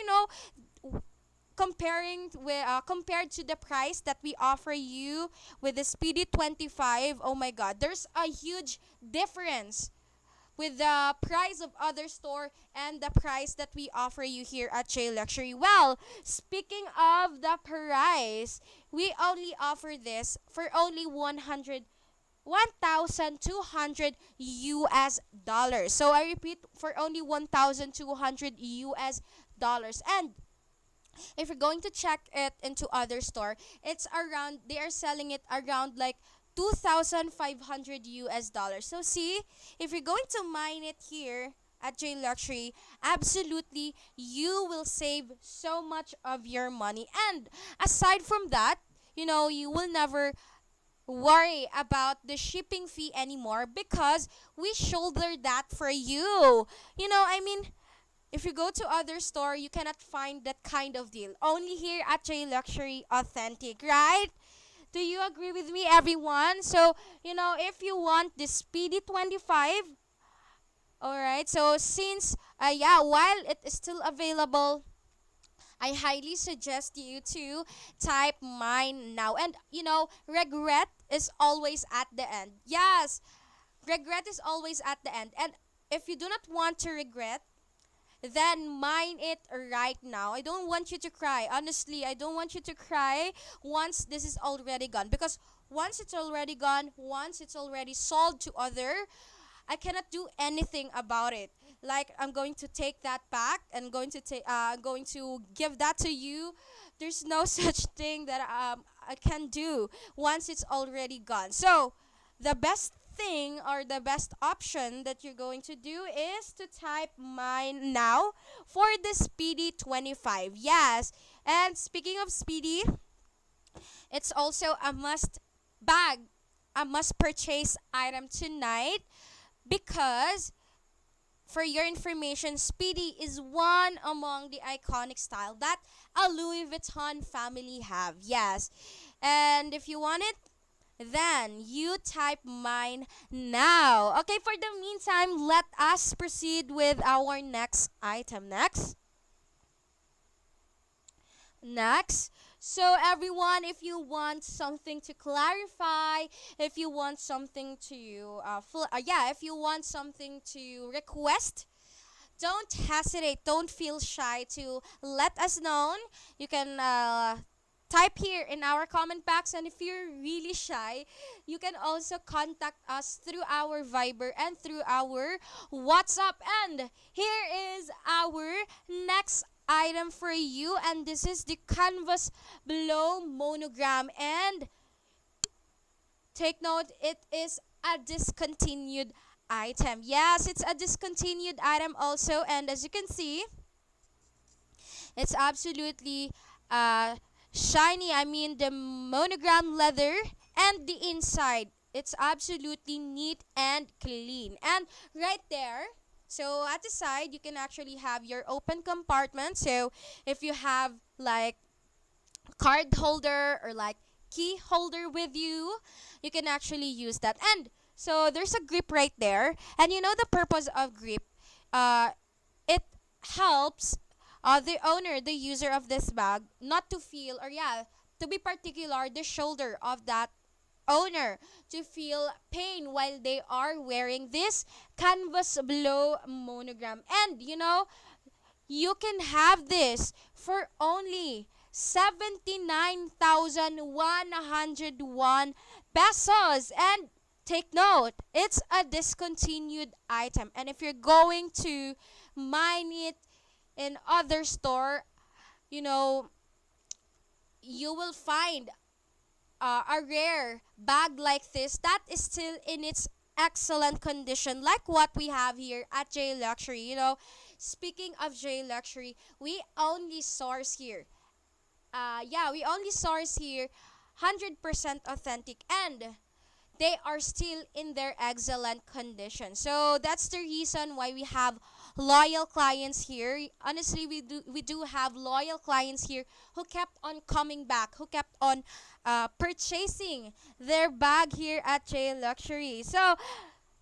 compared to the price that we offer you with the Speedy 25, oh my god, there's a huge difference with the price of other store and the price that we offer you here at J Luxury. Well, speaking of the price, we only offer this for only 1,200 US dollars. So I repeat, for only 1,200 US dollars. And if you're going to check it into other store, they are selling it around like 2,500 US dollars. So see, if you're going to mine it here at J Luxury, absolutely you will save so much of your money. And aside from that, you will never worry about the shipping fee anymore because we shoulder that for you. I mean, if you go to other store, you cannot find that kind of deal. Only here at J Luxury Authentic, right? Do you agree with me, everyone? So, if you want the Speedy 25, all right. So since while it is still available, I highly suggest you to type mine now. And regret is always at the end. Yes, regret is always at the end. And if you do not want to regret, then mine it right now. I don't want you to cry. Honestly, I don't want you to cry once this is already gone. Because once it's already gone, once it's already sold to other, I cannot do anything about it. Like I'm going to take that back and going to give that to you. There's no such thing that I can do once it's already gone. So the best thing or the best option that you're going to do is to type mine now for the Speedy 25. Yes. And speaking of Speedy, it's also a must purchase item tonight because for your information, Speedy is one among the iconic style that a Louis Vuitton family have. Yes. And if you want it, then you type mine now. Okay, for the meantime, let us proceed with our next item. Next. So everyone, if you want something to clarify, if you want something to if you want something to request, don't hesitate, don't feel shy to let us know. You can type here in our comment box, and if you're really shy, you can also contact us through our Viber and through our WhatsApp. And here is our next item for you, and this is the canvas blow monogram. And take note, it is a discontinued item. Yes, it's a discontinued item also, and as you can see, it's absolutely shiny. I mean, the monogram leather And the inside, it's absolutely neat and clean. And right there, so at the side, you can actually have your open compartment. So if you have like card holder or like key holder with you, you can actually use that. And so there's a grip right there. And you know the purpose of grip? Uh, it helps the owner, the user of this bag, not to feel, or yeah, to be particular, the shoulder of that owner to feel pain while they are wearing this canvas blow monogram. And you know, you can have this for only 79,101 pesos. And take note, it's a discontinued item. And if you're going to mine it in other store, you know, you will find a rare bag like this that is still in its excellent condition, like what we have here at J Luxury. You know, speaking of J Luxury, we only source here. Yeah, we only source here 100% authentic, and they are still in their excellent condition. So that's the reason why we have loyal clients here. Honestly, we do have loyal clients here who kept on coming back, who kept on purchasing their bag here at J Luxury. So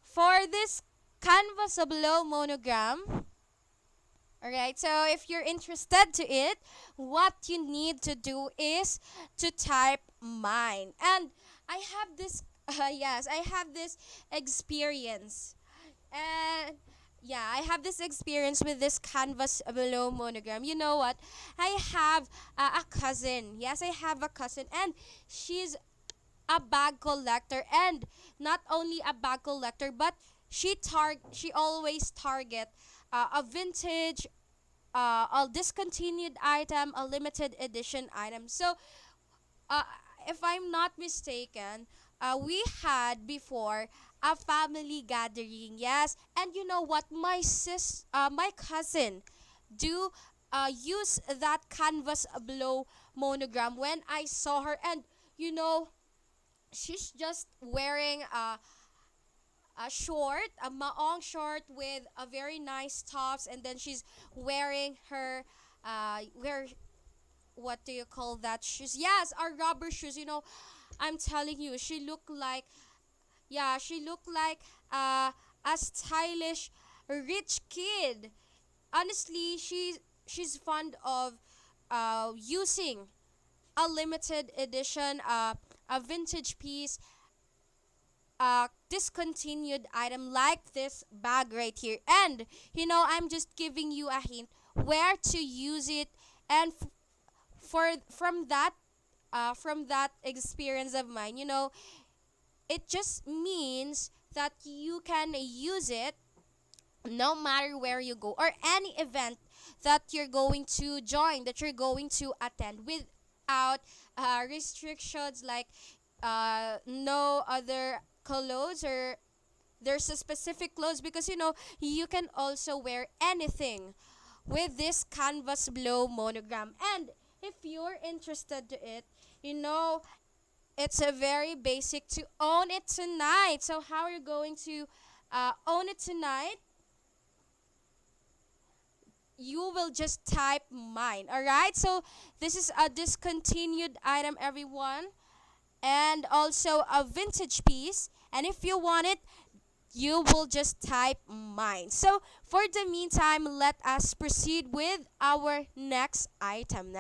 for this canvas below monogram, all right, so if you're interested to it, what you need to do is to type mine. And I have this, yes, I have this experience. And yeah, I have this experience with this canvas below monogram. You know what? I have a cousin. Yes, I have a cousin. And she's a bag collector. And not only a bag collector, but she always target a vintage, a discontinued item, a limited edition item. So, uh, if I'm not mistaken, we had before a family gathering. Yes, and you know what? My cousin, do use that canvas blow monogram when I saw her, and you know, she's just wearing a short, a maong short with a very nice tops, and then she's wearing her where what do you call that shoes? Yes, our rubber shoes. You know, I'm telling you, she looked like, yeah, she looked like a stylish rich kid. Honestly, she's fond of using a limited edition, a vintage piece, discontinued item like this bag right here. And you know, I'm just giving you a hint where to use it. And for from that experience of mine, you know, it just means that you can use it no matter where you go, or any event that you're going to join, that you're going to attend, without restrictions like no other clothes, or there's a specific clothes, because you know, you can also wear anything with this canvas blow monogram. And if you're interested to it, you know, it's a very basic to own it tonight. So how are you going to own it tonight? You will just type mine. All right, so this is a discontinued item, everyone, and also a vintage piece. And if you want it, you will just type mine. So for the meantime, let us proceed with our next item.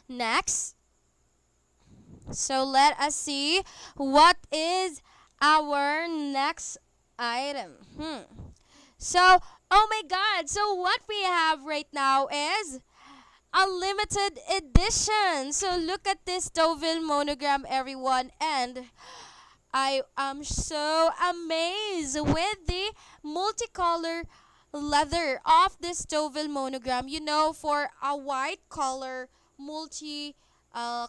Next, so let us see what is our next item. So, oh my god, so what we have right now is a limited edition. So look at this Deauville monogram, everyone, and I am so amazed with the multicolor leather of this Deauville monogram. You know, for a white color, multi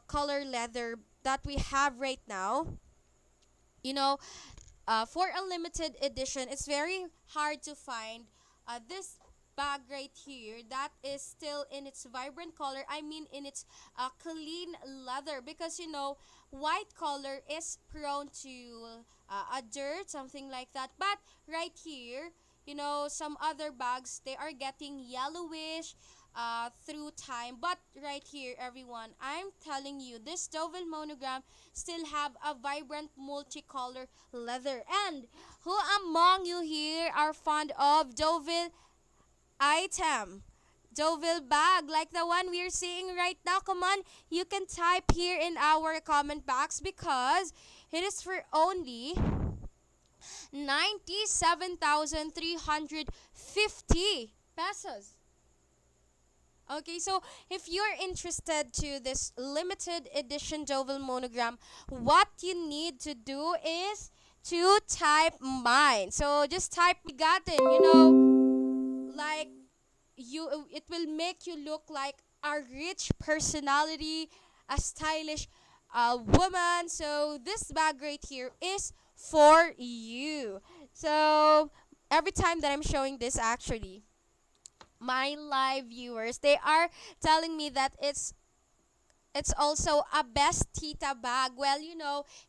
color leather that we have right now, you know, for a limited edition, it's very hard to find this bag right here that is still in its vibrant color. I mean, in its clean leather, because white color is prone to a dirt, something like that. But right here, some other bags, they are getting yellowish through time. But right here, everyone, I'm telling you, this Deauville Monogram still have a vibrant multicolor leather. And who among you here are fond of Deauville item? Deauville bag, like the one we're seeing right now. Come on, you can type here in our comment box, because it is for only 97,350 pesos. Okay, so if you're interested to this limited edition Deauville Monogram, what you need to do is to type mine. So just type Bigatin, like it will make you look like a rich personality, a stylish woman. So this bag right here is for you. So every time that I'm showing this, actually, my live viewers, they are telling me that it's also a best tita bag. Well,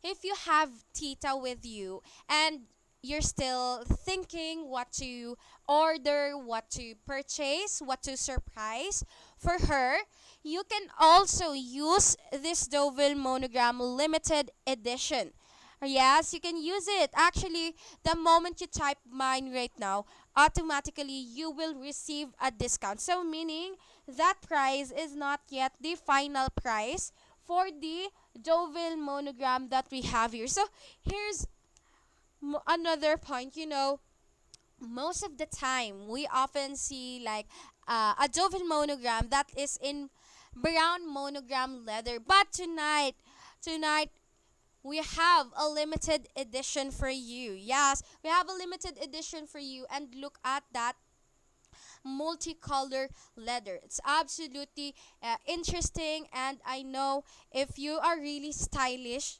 if you have tita with you and you're still thinking what to order, what to purchase, what to surprise for her, you can also use this Deauville Monogram limited edition. Yes, you can use it. Actually, the moment you type mine right now, automatically you will receive a discount. So meaning that price is not yet the final price for the Deauville Monogram that we have here. So here's another point. Most of the time we often see like a Deauville Monogram that is in brown monogram leather. But tonight we have a limited edition for you. Yes, we have a limited edition for you. And look at that multicolor leather. It's absolutely interesting. And I know if you are really stylish,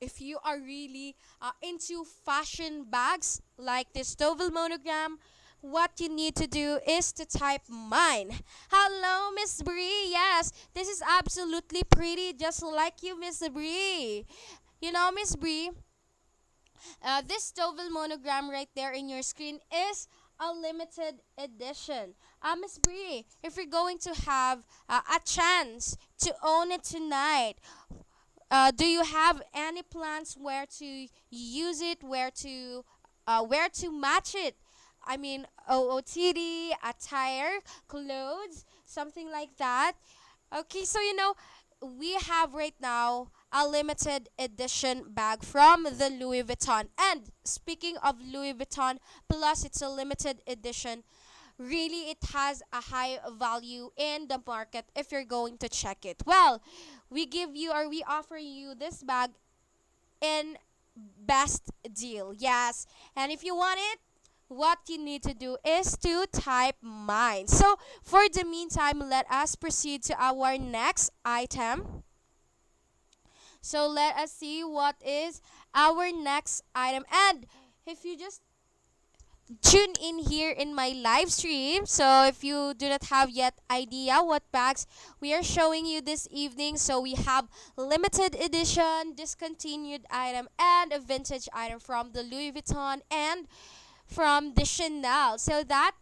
if you are really into fashion bags like this Deauville Monogram, what you need to do is to type mine. Hello, Miss Bree. Yes, this is absolutely pretty, just like you, Miss Bree. Miss Bree, this Deauville Monogram right there in your screen is a limited edition. Miss Bree, if you're going to have a chance to own it tonight, do you have any plans where to use it, where to match it? I mean, OOTD, attire, clothes, something like that. Okay, so we have right now a limited edition bag from the Louis Vuitton. And speaking of Louis Vuitton, plus it's a limited edition, really it has a high value in the market if you're going to check it. Well, we offer you this bag in best deal. Yes. And if you want it, what you need to do is to type mine. So for the meantime, let us proceed to our next item. So let us see what is our next item. And if you just tune in here in my live stream, so if you do not have yet idea what bags we are showing you this evening, so we have limited edition, discontinued item, and a vintage item from the Louis Vuitton and from the Chanel. So that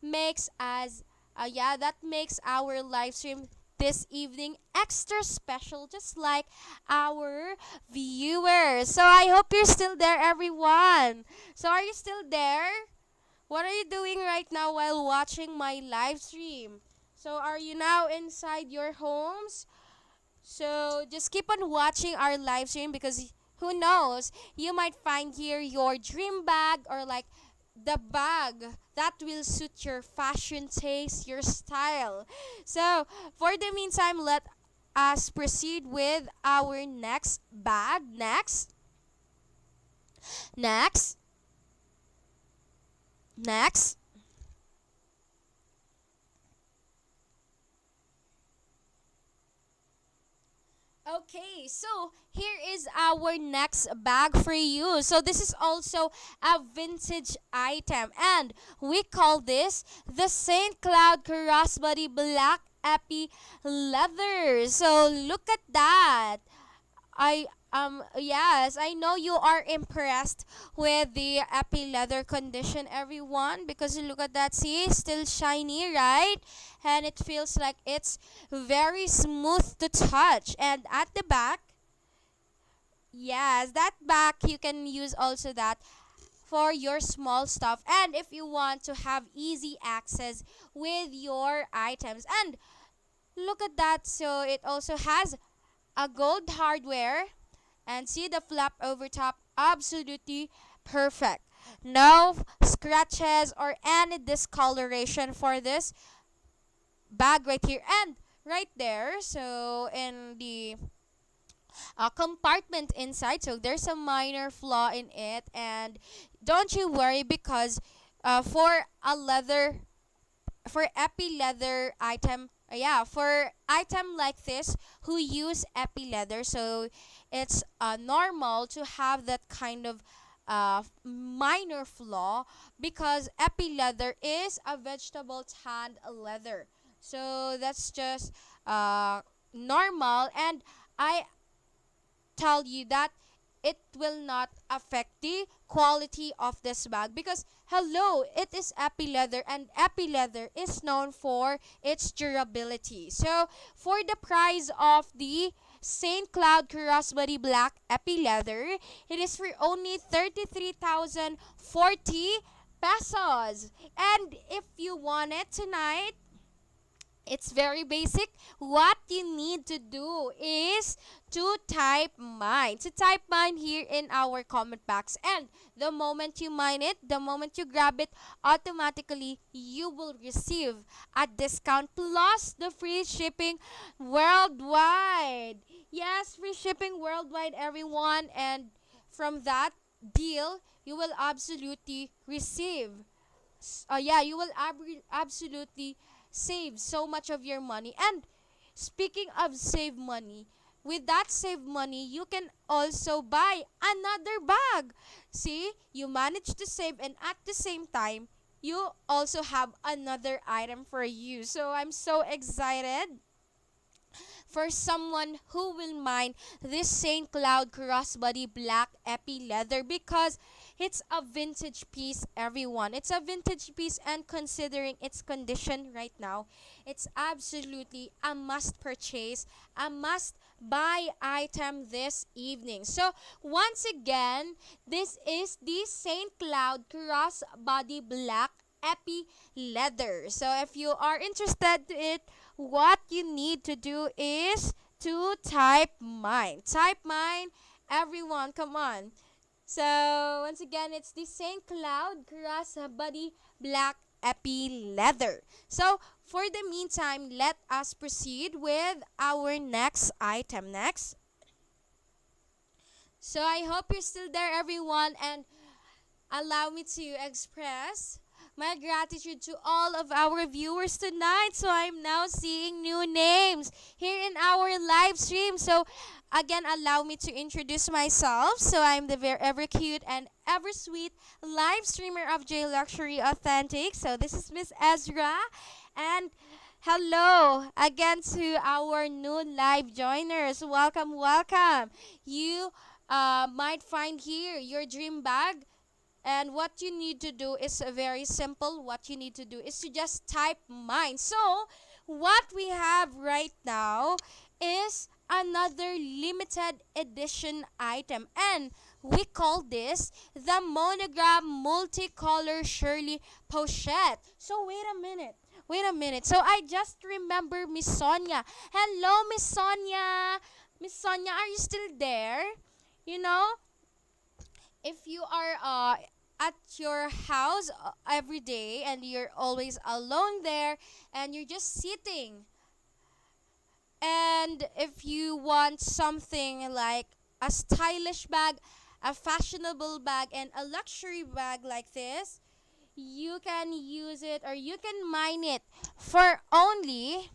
makes that makes our live stream this evening extra special, just like our viewers. So I hope you're still there, everyone. So are you still there? What are you doing right now while watching my live stream? So are you now inside your homes? So just keep on watching our live stream, because who knows, you might find here your dream bag, or like the bag that will suit your fashion taste, your style. So for the meantime, let us proceed with our next bag. Next. Okay, so here is our next bag for you. So this is also a vintage item, and we call this the Saint Cloud Crossbody Black Epi Leather. So look at that. I yes, I know you are impressed with the epi leather condition, everyone, because look at that. See, still shiny, right? And it feels like it's very smooth to touch. And at the back, yes, that back you can use also that for your small stuff, and if you want to have easy access with your items. And look at that. So it also has a gold hardware, and see the flap over top, absolutely perfect. No scratches or any discoloration for this bag right here and right there. So in the compartment inside, so there's a minor flaw in it, and don't you worry, because for a leather, for epi leather item, yeah, for item like this who use epi leather, so it's normal to have that kind of minor flaw, because epi leather is a vegetable tanned leather, so that's just uh, normal. And I tell you that it will not affect the quality of this bag, because hello, it is epi leather, and epi leather is known for its durability. So for the price of the Saint Cloud Crossbody Black epi leather, it is for only 33,040 pesos. And if you want it tonight, it's very basic. What you need to do is to type mine. To type mine here in our comment box. And the moment you mine it, the moment you grab it, automatically you will receive a discount plus the free shipping worldwide. Yes, free shipping worldwide, everyone. And from that deal, you will absolutely receive. Yeah, you will absolutely save so much of your money. And speaking of save money, with that save money, you can also buy another bag. See, you manage to save, and at the same time, you also have another item for you. So I'm so excited for someone who will mine this St. Cloud Crossbody Black Epi Leather, because it's a vintage piece, everyone. It's a vintage piece, and considering its condition right now, it's absolutely a must purchase, a must buy item this evening. So once again, this is the St. Cloud Crossbody Black Epi Leather. So if you are interested to it, what you need to do is to type mine. Type mine, everyone, come on. So once again, it's the St. Cloud Crossbody Black Epi Leather. So for the meantime, let us proceed with our next item. Next. So I hope you're still there, everyone, and allow me to express my gratitude to all of our viewers tonight. So I'm now seeing new names here in our live stream. So again, allow me to introduce myself. So I'm the very ever cute and ever sweet live streamer of J Luxury Authentic. So this is Miss Ezra, and hello again to our new live joiners. Welcome, welcome. You might find here your dream bag, and what you need to do is very simple. What you need to do is to just type mine. So, what we have right now is another limited edition item. And we call this the Monogram Multicolor Shirley Pochette. So, wait a minute. Wait a minute. So, I just remember Miss Sonia. Hello, Miss Sonia. Miss Sonia, are you still there? You know, if you are at your house every day, and you're always alone there, and you're just sitting, and if you want something like a stylish bag, a fashionable bag, and a luxury bag like this, you can use it, or you can mine it for only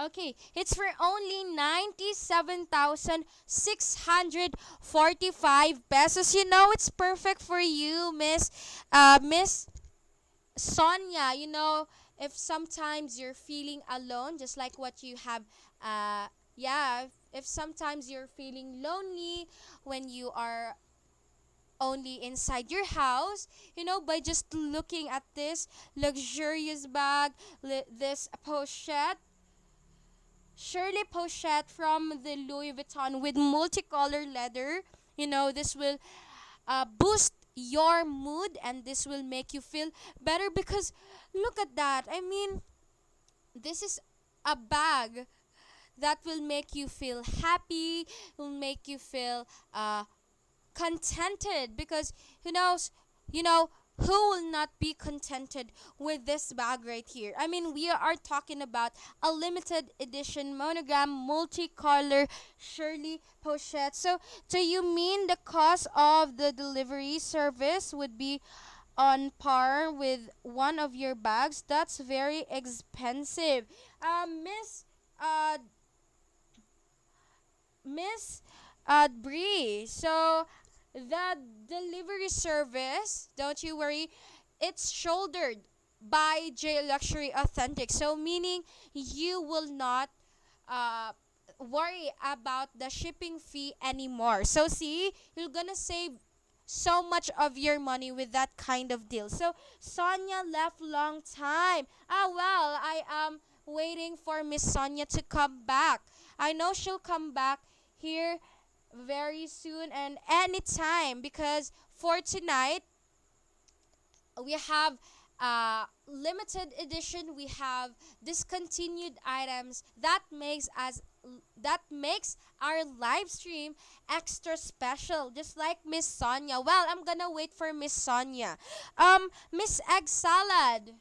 Okay, it's for only 97,645 pesos. You know, it's perfect for you, Miss Sonia. You know, if sometimes you're feeling alone, just like what you have, yeah, if sometimes you're feeling lonely when you are only inside your house, you know, by just looking at this luxurious bag, this pochette, Shirley Pochette from the Louis Vuitton with multicolor leather. You know, this will boost your mood and this will make you feel better because look at that. I mean, this is a bag that will make you feel happy, will make you feel contented because you know who will not be contented with this bag right here. I mean, we are talking about a limited edition monogram multicolor Shirley Pochette. So do you mean the cost of the delivery service would be on par with one of your bags? That's very expensive. Miss uh Miss Bree. So the delivery service, don't you worry, it's shouldered by J Luxury Authentic. So meaning you will not uh, worry about the shipping fee anymore. So see, you're gonna save so much of your money with that kind of deal. So Sonia left long time. Ah well, I am waiting for Miss Sonia to come back. I know she'll come back here very soon and anytime because for tonight we have limited edition, we have discontinued items that makes our live stream extra special, just like Miss Sonia. Well, I'm gonna wait for Miss Sonia. Miss Egg Salad,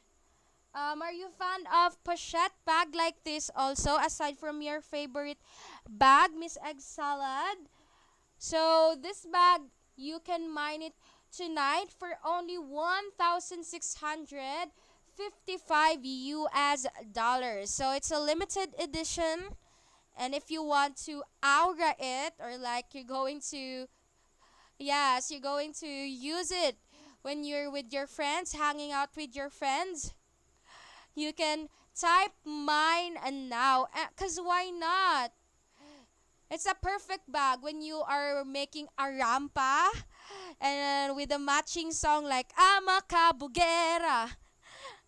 are you fan of pochette bag like this also, aside from your favorite bag, Miss Egg Salad? So this bag, you can mine it tonight for only 1,655 US dollars. So it's a limited edition. And if you want to aura it, or like you're going to, yes, you're going to use it when you're with your friends, hanging out with your friends, you can type mine and now. Because why not? It's a perfect bag when you are making a rampa and with a matching song like Ama Kabugera,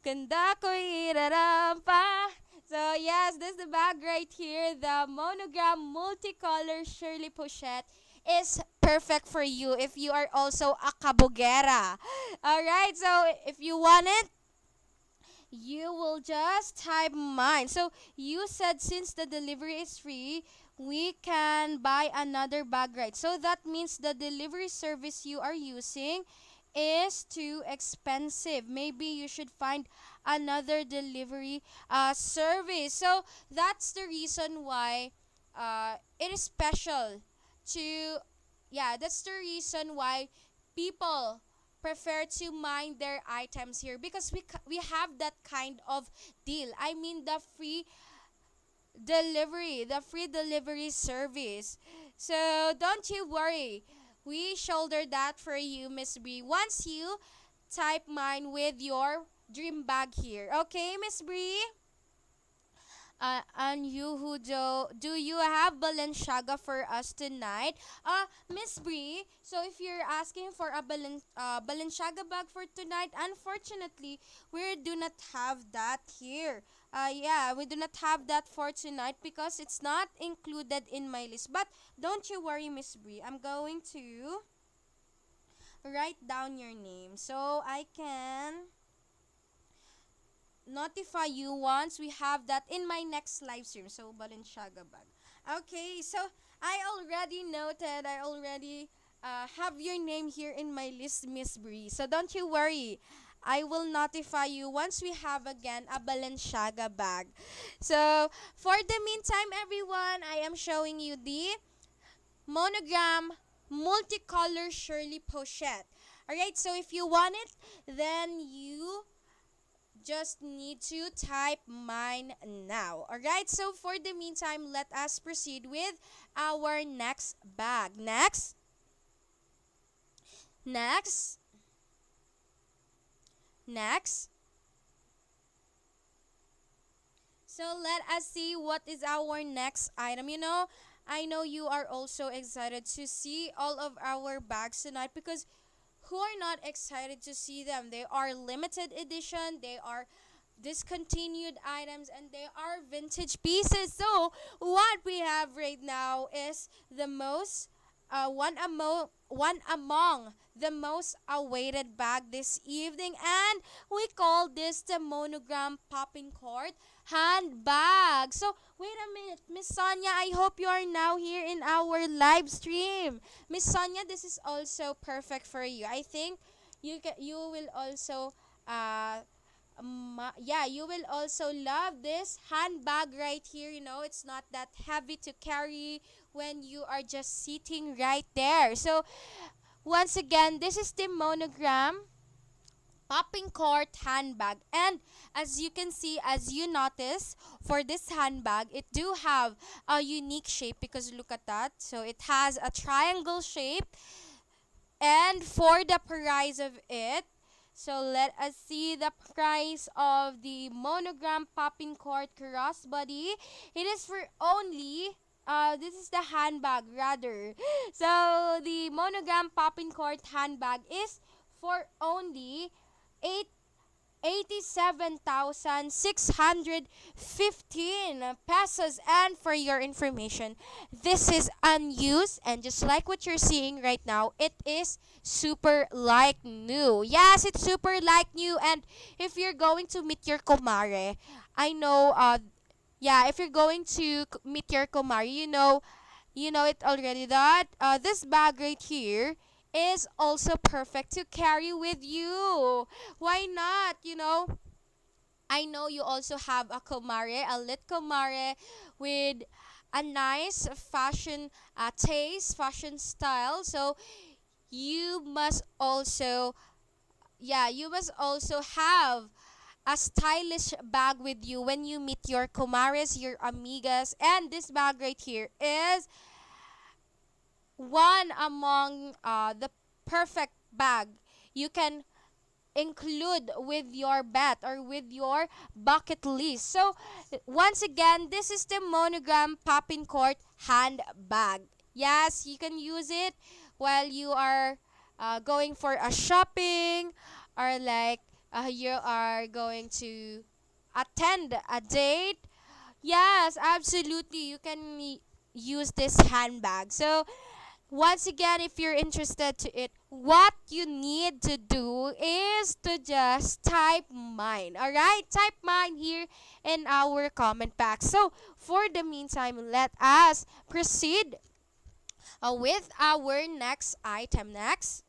Ganda ko irarampa. So yes, this is the bag right here. The monogram multicolor Shirley Pochette is perfect for you if you are also a kabugera. Alright, so if you want it, you will just type mine. So you said since the delivery is free, we can buy another bag, right? So that means the delivery service you are using is too expensive. Maybe you should find another delivery service. So that's the reason why it is special to, yeah, that's the reason why people prefer to mine their items here because we have that kind of deal. I mean the free delivery service. So don't you worry. We shoulder that for you, Miss Bree. Once you type mine with your dream bag here. Okay, Miss Bree? And you who do you have Balenciaga for us tonight? Miss Bree, so if you're asking for a Balenciaga bag for tonight, unfortunately, we do not have that here. Yeah, we do not have that for tonight because it's not included in my list. But don't you worry, Miss Bree. I'm going to write down your name so I can notify you once we have that in my next live stream. So Balenciaga bag. Okay, so I already have your name here in my list, Miss Bree. So don't you worry. I will notify you once we have again a Balenciaga bag. So for the meantime, everyone, I am showing you the monogram multicolor Shirley Pochette. Alright, so if you want it, then you just need to type mine now. Alright, so for the meantime, let us proceed with our next bag. Next, next. So let us see what is our next item. I know you are also excited to see all of our bags tonight because who are not excited to see them? They are limited edition, they are discontinued items, and they are vintage pieces. So what we have right now is the most one among the most awaited bag this evening, and we call this the Monogram Popping Court handbag. So wait a minute, Miss Sonia, I hope you are now here in our live stream. Miss Sonia, this is also perfect for you. I think you will also yeah, you will also love this handbag right here. It's not that heavy to carry when you are just sitting right there. So once again, this is the Monogram Popping Court handbag, and as you can see, as you notice, for this handbag it do have a unique shape because look at that. So it has a triangle shape, and for the price of it, so let us see the price of the Monogram Popping Court Crossbody. It is for only this is the handbag rather. So the Monogram Popping Court handbag is for only 8 87,615 pesos. And for your information, this is unused, and just like what you're seeing right now, it is super like new. Yes, it's super like new. And if you're going to meet your kumare, I know yeah, if you're going to meet your kumare, you know it already that this bag right here is also perfect to carry with you. Why not? I know you also have a kumare, a lit kumare with a nice fashion taste, fashion style. So you must also, yeah, you must also have a stylish bag with you when you meet your kumares, your amigas. And this bag right here is one among the perfect bag you can include with your bet or with your bucket list. So once again, this is the Monogram Popping Court handbag. Yes, you can use it while you are going for a shopping, or like you are going to attend a date. Yes, absolutely, you can use this handbag. So once again, if you're interested to it, what you need to do is to just type mine. Alright? Type mine here in our comment box. So for the meantime, let us proceed with our next item next.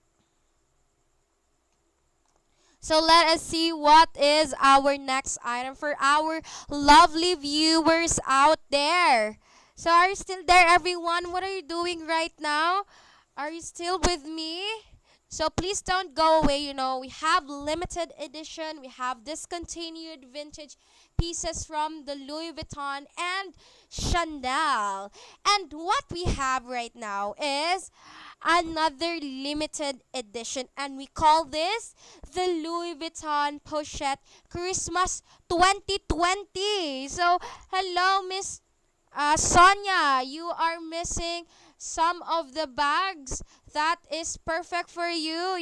So let us see what is our next item for our lovely viewers out there. So are you still there, everyone? What are you doing right now? Are you still with me? So please don't go away. We have limited edition, we have discontinued vintage pieces from the Louis Vuitton and Chanel. And what we have right now is another limited edition, and we call this the Louis Vuitton Pochette Christmas 2020. So hello, Miss Sonia, you are missing some of the bags that is perfect for you.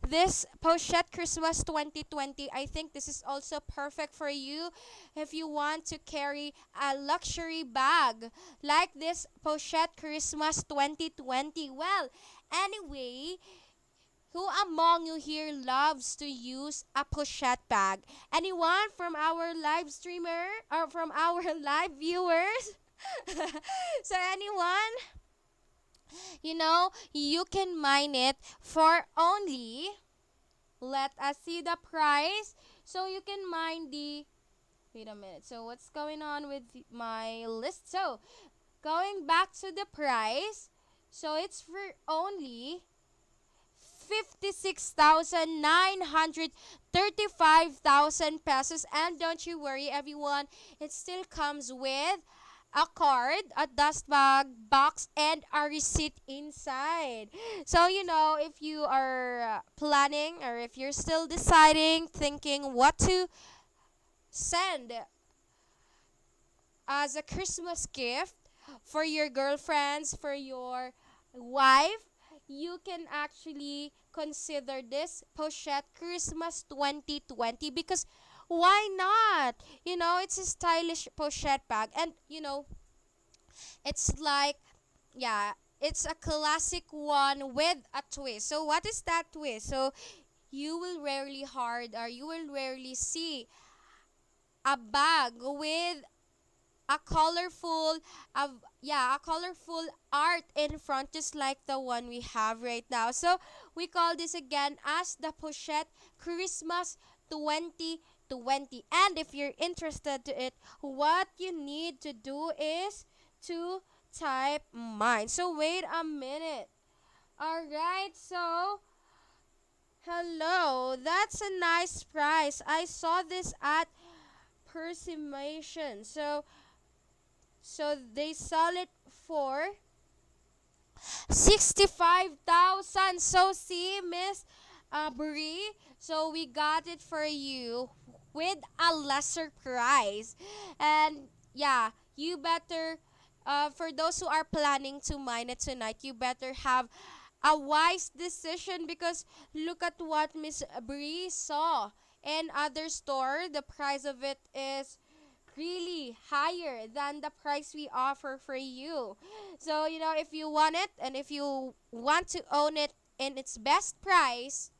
This Pochette Christmas 2020, I think this is also perfect for you if you want to carry a luxury bag like this Pochette Christmas 2020. Well, anyway, who among you here loves to use a pochette bag? Anyone from our live streamer or from our live viewers? So anyone? You can mine it for only, let us see the price. So you can mine the, wait a minute. So what's going on with my list? So going back to the price. So it's for only 56,935,000 pesos. And don't you worry, everyone, it still comes with a card, a dust bag, box, and a receipt inside. So, if you are planning or if you're still deciding, thinking what to send as a Christmas gift for your girlfriends, for your wife, you can actually consider this Pochette Christmas 2020 because why not? It's a stylish pochette bag and it's like yeah, it's a classic one with a twist. So what is that twist? So you will rarely see a bag with a colorful a colorful art in front just like the one we have right now. So we call this again as the Pochette Christmas 2020. And if you're interested to it, what you need to do is to type mine. So wait a minute. All right. So hello. That's a nice price. I saw this at Persimation. So they sell it for 65,000. So see, Miss Brie, so we got it for you with a lesser price. And yeah, you better for those who are planning to mine it tonight, you better have a wise decision because look at what Miss Brie saw in other store. The price of it is really higher than the price we offer for you. So, if you want it and if you want to own it in its best price,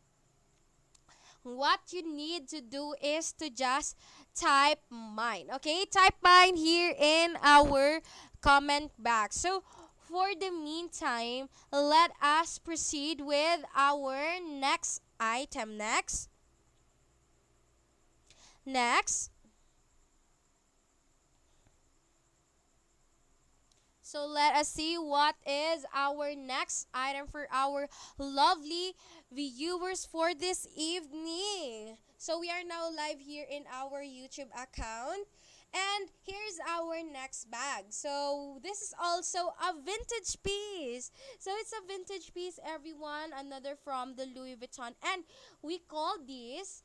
what you need to do is to just type mine. Okay? Type mine here in our comment box. So, for the meantime, let us proceed with our next item. Next. So let us see what is our next item for our lovely viewers for this evening. So we are now live here in our YouTube account. And here's our next bag. So this is also a vintage piece. So it's a vintage piece, everyone. Another from the Louis Vuitton. And we call this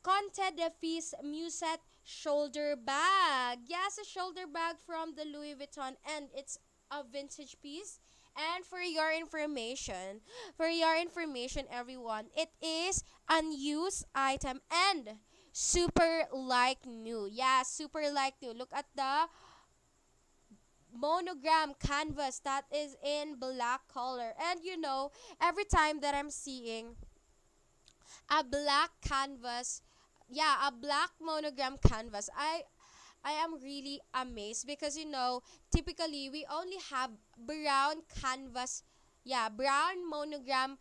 Conte de Fils Musette shoulder bag. Yes, a shoulder bag from the Louis Vuitton and it's a vintage piece. And for your information everyone, it is unused item and super like new. Yeah, super like new. Look at the monogram canvas that is in black color. And every time that I'm seeing a black canvas, a black monogram canvas, I am really amazed because typically we only have brown canvas, brown monogram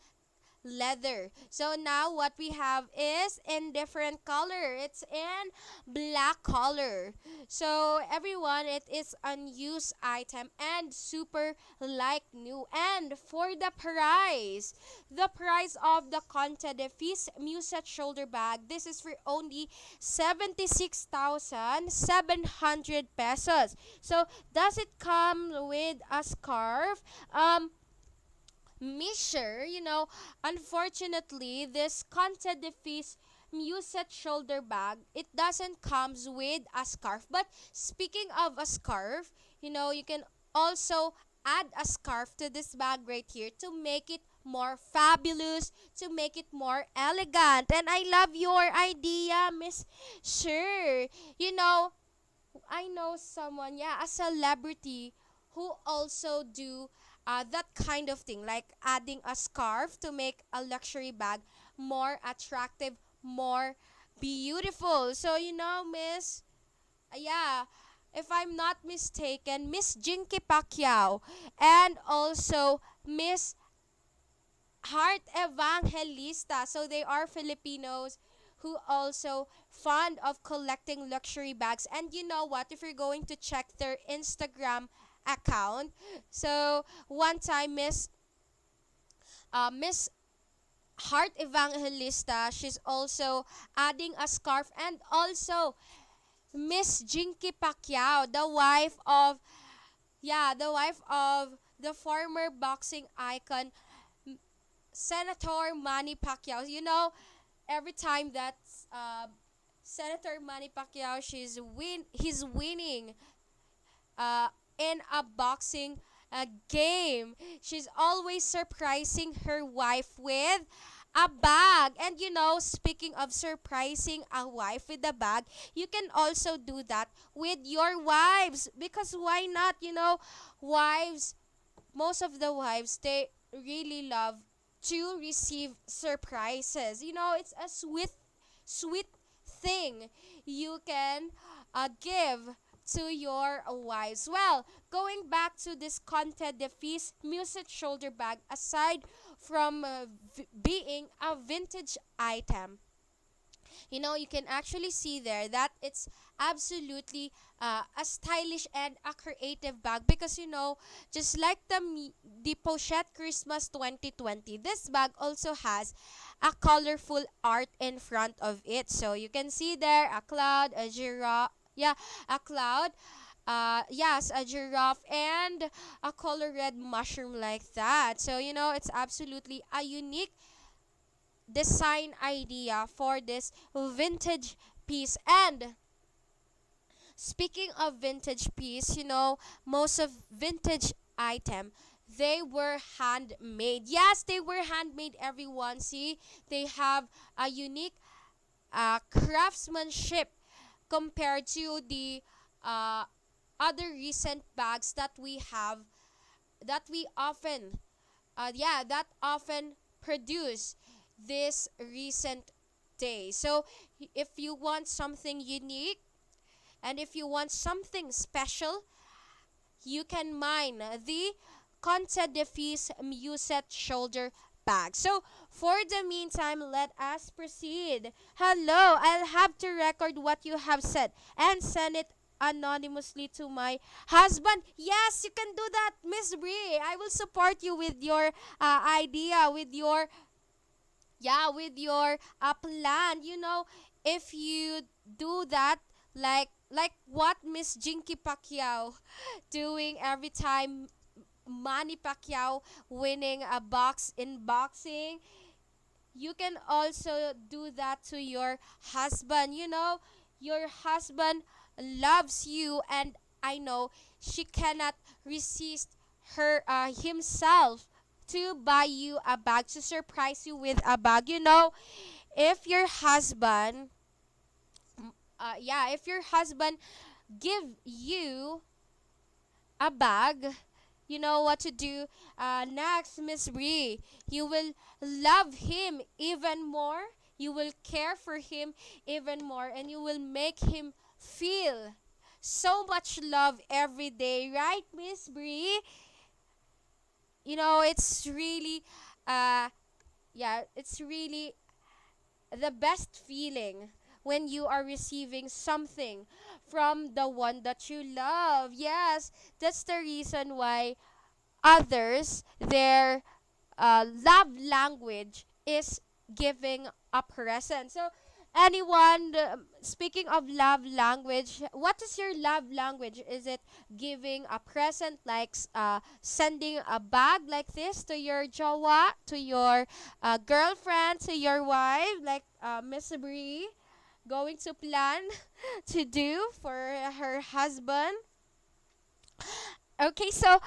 leather. So now what we have is in different color. It's in black color. So everyone, it is unused item and super like new. And for the price of the Conte de Fils Musette shoulder bag, this is for only 76,700 pesos. So does it come with a scarf? Measure, unfortunately, this Conte de Fils Musette shoulder bag, it doesn't comes with a scarf. But speaking of a scarf, you can also add a scarf to this bag right here to make it more fabulous, to make it more elegant. And I love your idea, Miss Sure. I know someone, a celebrity who also do that kind of thing, like adding a scarf to make a luxury bag more attractive, more beautiful. So, Miss, if I'm not mistaken, Miss Jinky Pacquiao and also Miss Heart Evangelista. So they are Filipinos who also fond of collecting luxury bags. And you know what? If you're going to check their Instagram account, so one time Miss Heart Evangelista, she's also adding a scarf. And also Miss Jinky Pacquiao, the wife of, yeah, the wife of the former boxing icon Senator Manny Pacquiao. Every time that uh, Senator Manny Pacquiao he's winning uh, in a boxing game, she's always surprising her wife with a bag. And speaking of surprising a wife with a bag, you can also do that with your wives, because why not? Wives, most of the wives, they really love to receive surprises. It's a sweet thing you can give to your wives. Well, going back to this Conte de Fils Musette shoulder bag, aside from being a vintage item, you can actually see there that it's absolutely a stylish and a creative bag, because just like the Pochette Christmas 2020, this bag also has a colorful art in front of it. So you can see there a cloud, a giraffe, yeah, a cloud, yes, a giraffe, and a color red mushroom like that. So it's absolutely a unique design idea for this vintage piece. And speaking of vintage piece, most of vintage item, they were handmade. Yes, they were handmade, everyone. See, they have a unique craftsmanship compared to the uh, other recent bags that we have, that we often that often produce this recent day. So if you want something unique and if you want something special, you can mine the Conte de Fils Musette shoulder bag. So for the meantime, let us proceed. Hello, I'll have to record what you have said and send it anonymously to my husband. Yes, you can do that, Miss Brie. I will support you with your idea, with your, yeah, with your plan. If you do that, like what Miss Jinky Pacquiao doing every time Manny Pacquiao winning a box in boxing, you can also do that to your husband. Your husband loves you, and I know she cannot resist her himself to buy you a bag, to surprise you with a bag. If your husband if your husband give you a bag, you know what to do next, Miss Brie. You will love him even more, you will care for him even more, and you will make him feel so much love every day, right, Miss Brie? It's really uh it's really the best feeling when you are receiving something from the one that you love. Yes, that's the reason why others, their love language is giving a present. So anyone, speaking of love language, what is your love language? Is it giving a present, like sending a bag like this to your jowa, to your girlfriend, to your wife, like Miss Brie going to plan to do for her husband? Okay, so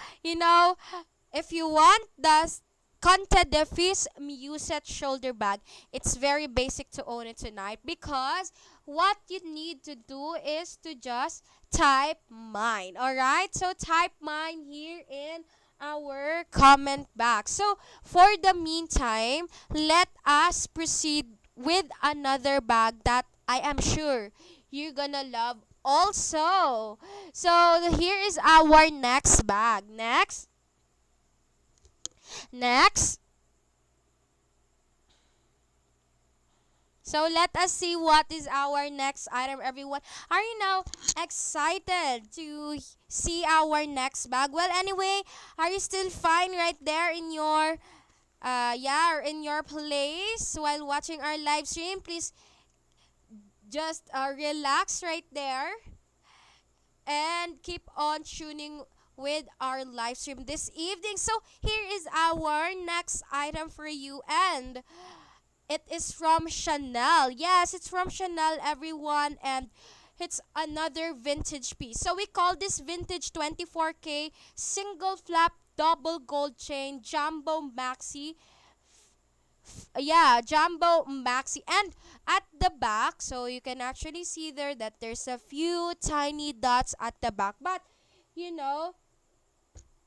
if you want the Conte de Fils Musette shoulder bag, it's very basic to own it tonight, because what you need to do is to just type mine. Alright? So type mine here in our comment box. So for the meantime, let us proceed with another bag that I am sure you're gonna love also. So here is our next bag. Next. So let us see what is our next item, everyone. Are you now excited to see our next bag? Well, anyway, are you still fine right there in your yeah, or in your place while watching our live stream, please just relax right there and keep on tuning with our live stream this evening. So here is our next item for you, and it is from Chanel. Yes, it's from Chanel, everyone, and it's another vintage piece. So we call this vintage 24K single flap double gold chain jumbo maxi. Yeah, jumbo maxi, and at the back, so you can actually see there that there's a few tiny dots at the back, but you know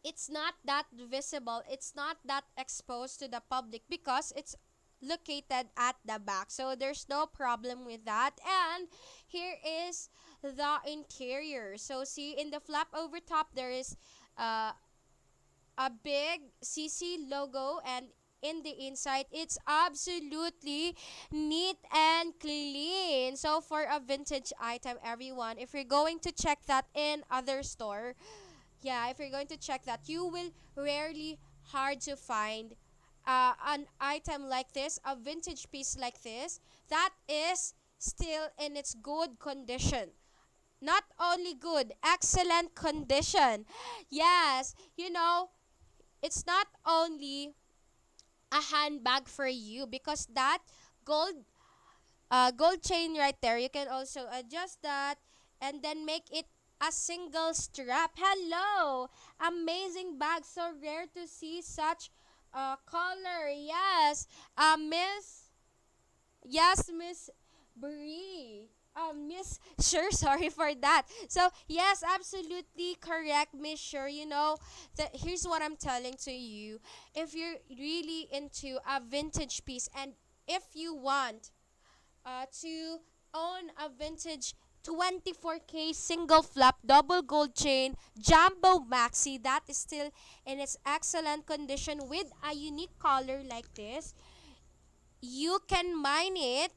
it's not that visible, it's not that exposed to the public because it's located at the back, so there's no problem with that. And here is the interior. So see, in the flap over top there is uh, a big CC logo, and in the inside it's absolutely neat and clean. So for a vintage item, everyone, if you're going to check that in other store, yeah, if you're going to check that, you will rarely hard to find an item like this, a vintage piece like this, that is still in its good condition. Not only good, excellent condition. Yes, it's not only a handbag for you, because that gold gold chain right there, you can also adjust that and then make it a single strap. Hello, amazing bag, so rare to see such color. Yes, miss yes, Miss Bree. Miss Sure, sorry for that. So yes, absolutely correct, Miss Sure. That here's what I'm telling to you. If you're really into a vintage piece, and if you want to own a vintage 24K single flap double gold chain jumbo maxi that is still in its excellent condition with a unique color like this, you can mine it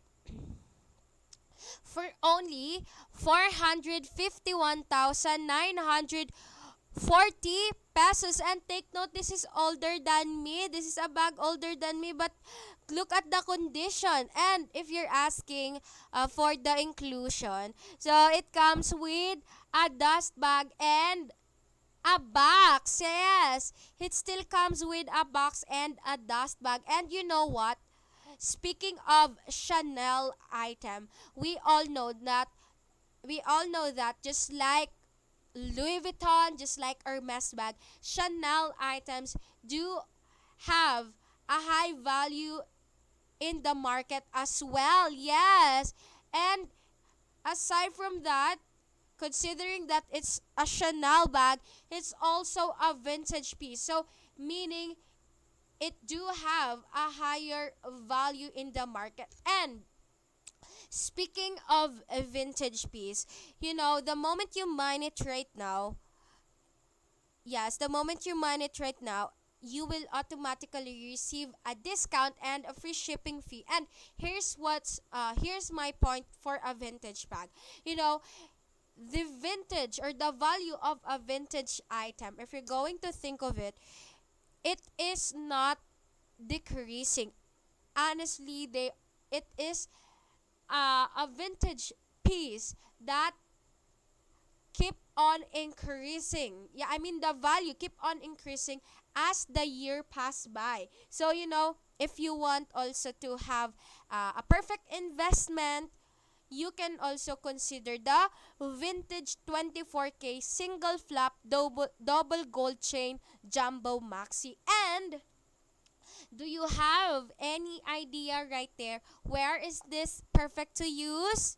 for only 451,940 pesos. And take note, this is older than me. This is a bag older than me, but look at the condition. And if you're asking for the inclusion, so it comes with a dust bag and a box. Yes, it still comes with a box and a dust bag. And you know what? Speaking of Chanel item, we all know that just like Louis Vuitton, just like Hermes bag, Chanel items do have a high value in the market as well. Yes. And aside from that, considering that it's a Chanel bag, it's also a vintage piece. So meaning it do have a higher value in the market. And speaking of a vintage piece, the moment you mine it right now, yes, the moment you mine it right now, you will automatically receive a discount and a free shipping fee. And here's my point for a vintage bag. The vintage, or the value of a vintage item, if you're going to think of it, it is not decreasing. Honestly, it is a vintage piece that keep on increasing. Yeah, I mean the value keep on increasing as the year pass by. So if you want also to have a perfect investment, you can also consider the vintage 24K single flap double gold chain jumbo maxi. And do you have any idea right there where is this perfect to use?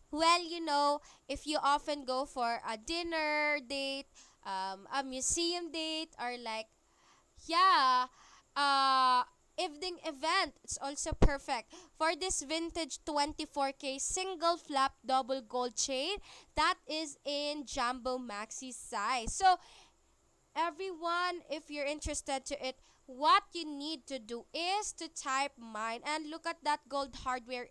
Well, if you often go for a dinner date, a museum date, or like, yeah, uh, evening event, it's also perfect for this vintage 24K single flap double gold chain that is in jumbo maxi size. So everyone, if you're interested to it, what you need to do is to type mine and look at that gold hardware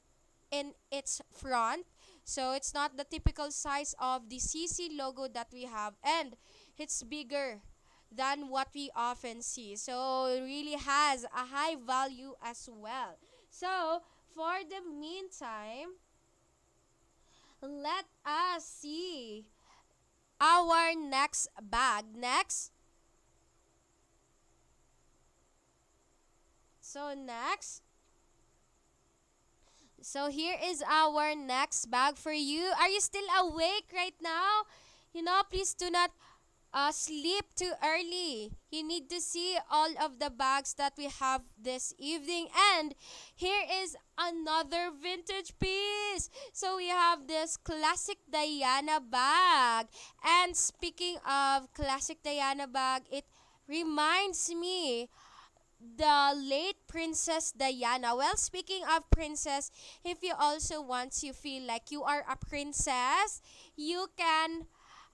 in its front. So it's not the typical size of the CC logo that we have, and it's bigger. than what we often see. So it really has a high value as well. So for the meantime, let us see our next bag. Next. So next. So here is our next bag for you. Are you still awake right now? Please do not sleep too early. You need to see all of the bags that we have this evening. And here is another vintage piece. So we have this classic Diana bag. And speaking of classic Diana bag, it reminds me the late Princess Diana. Well, speaking of princess, if you also want to feel like you are a princess, you can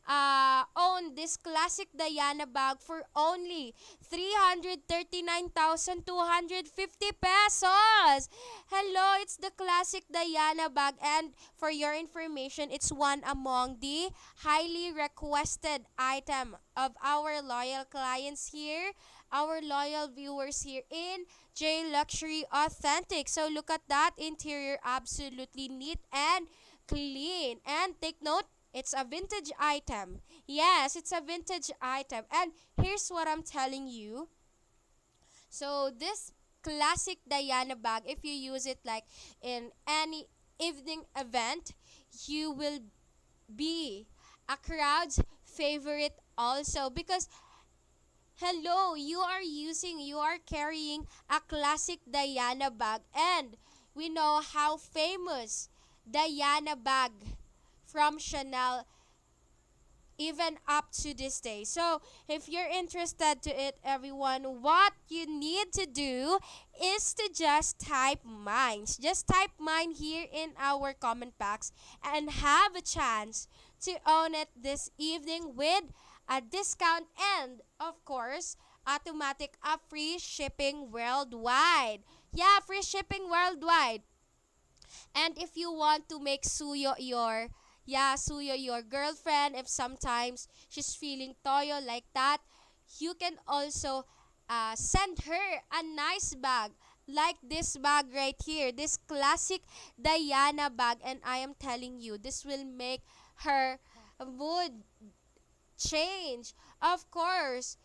own this classic Diana bag for only 339,250 pesos. Hello, it's the classic Diana bag, and for your information, it's one among the highly requested item of our loyal clients here, our loyal viewers here in J Luxury Authentic. So look at that interior, absolutely neat and clean. And take note, it's a vintage item. Yes, it's a vintage item. And here's what I'm telling you. So this classic Diana bag, if you use it like in any evening event, you will be a crowd's favorite also, because hello, you are carrying a classic Diana bag, and we know how famous Diana bag from Chanel even up to this day. So, if you're interested to it, everyone, what you need to do is to just type mine. Just type mine here in our comment box and have a chance to own it this evening with a discount and, of course, automatic free shipping worldwide. Yeah, free shipping worldwide. And if you want to make Suyo your girlfriend, if sometimes she's feeling toyo like that, you can also send her a nice bag like this bag right here, this classic Diana bag, and I am telling you, this will make her mood change. Of course,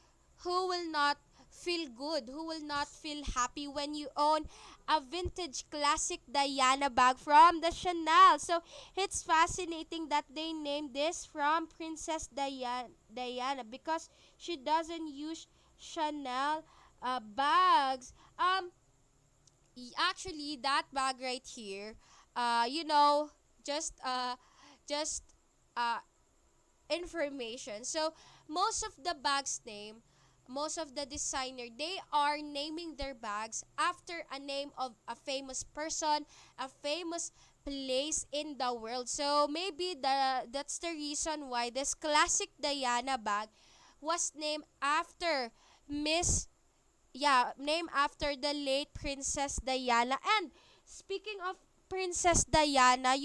who will not feel good, who will not feel happy when you own a vintage classic Diana bag from the Chanel? So it's fascinating that they named this from Princess Diana, because she doesn't use Chanel bags. Actually, that bag right here, you know, just uh, information. So most of the bags name, most of the designer, they are naming their bags after a name of a famous person, a famous place in the world. So maybe that's the reason why this classic Diana bag was named after Miss named after the late Princess Diana. And speaking of Princess Diana,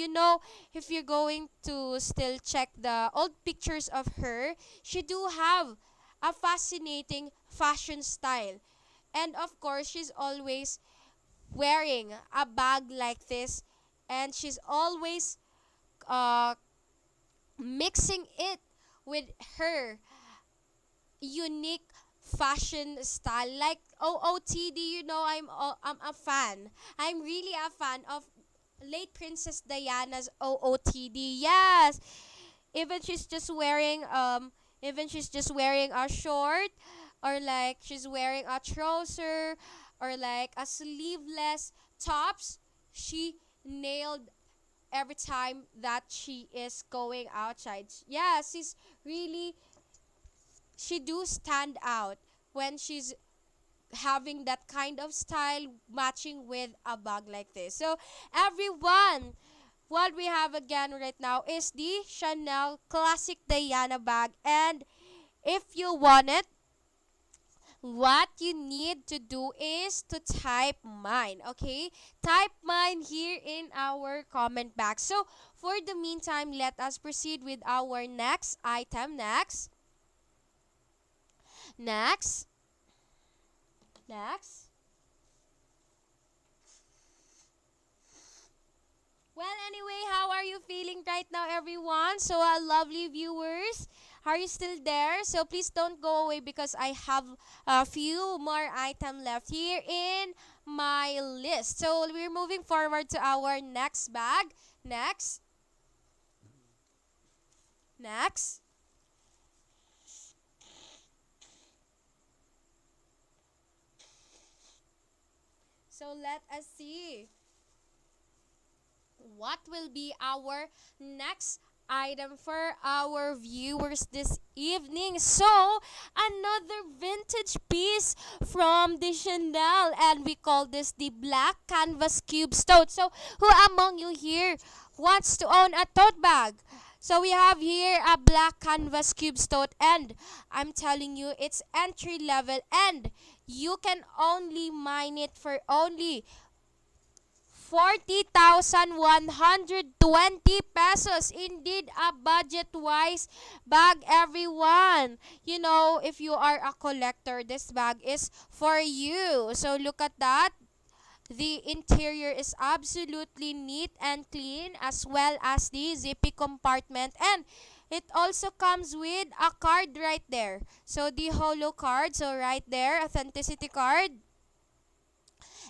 if you're going to still check the old pictures of her, she do have a fascinating fashion style. And of course, she's always wearing a bag like this, and she's always uh, mixing it with her unique fashion style like OOTD. I'm a fan. I'm really a fan of late Princess Diana's OOTD. Yes. Even she's just wearing a short, or like she's wearing a trouser, or like a sleeveless tops, she nailed every time that she is going outside. Yeah, she do stand out when she's having that kind of style matching with a bag like this. So everyone, what we have again right now is the Chanel Classic Diana bag, and if you want it, what you need to do is to type mine, okay? Type mine here in our comment box. So for the meantime, let us proceed with our next item. Next, Next. Next. Well, anyway, how are you feeling right now, everyone? So, lovely viewers, are you still there? So, please don't go away because I have a few more items left here in my list. So, we're moving forward to our next bag. Next. Next. So, let us see what will be our next item for our viewers this evening. So, another vintage piece from the Chanel, and we call this the black canvas cube tote. So, who among you here wants to own a tote bag? So we have here a black canvas cube tote, and I'm telling you, it's entry level, and you can only mine it for only 40,120 pesos. Indeed, a budget-wise bag, everyone. You know, if you are a collector, this bag is for you. So look at that. The interior is absolutely neat and clean, as well as the zippy compartment. And it also comes with a card right there. So the holo card, so right there, authenticity card.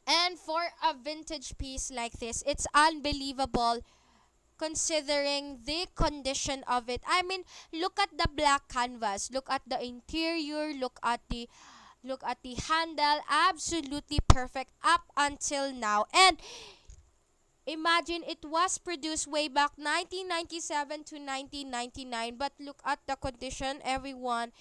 And for a vintage piece like this, it's unbelievable considering the condition of it. I mean, look at the black canvas, look at the interior, look at the handle, absolutely perfect up until now. And imagine it was produced way back 1997 to 1999, but look at the condition, everyone.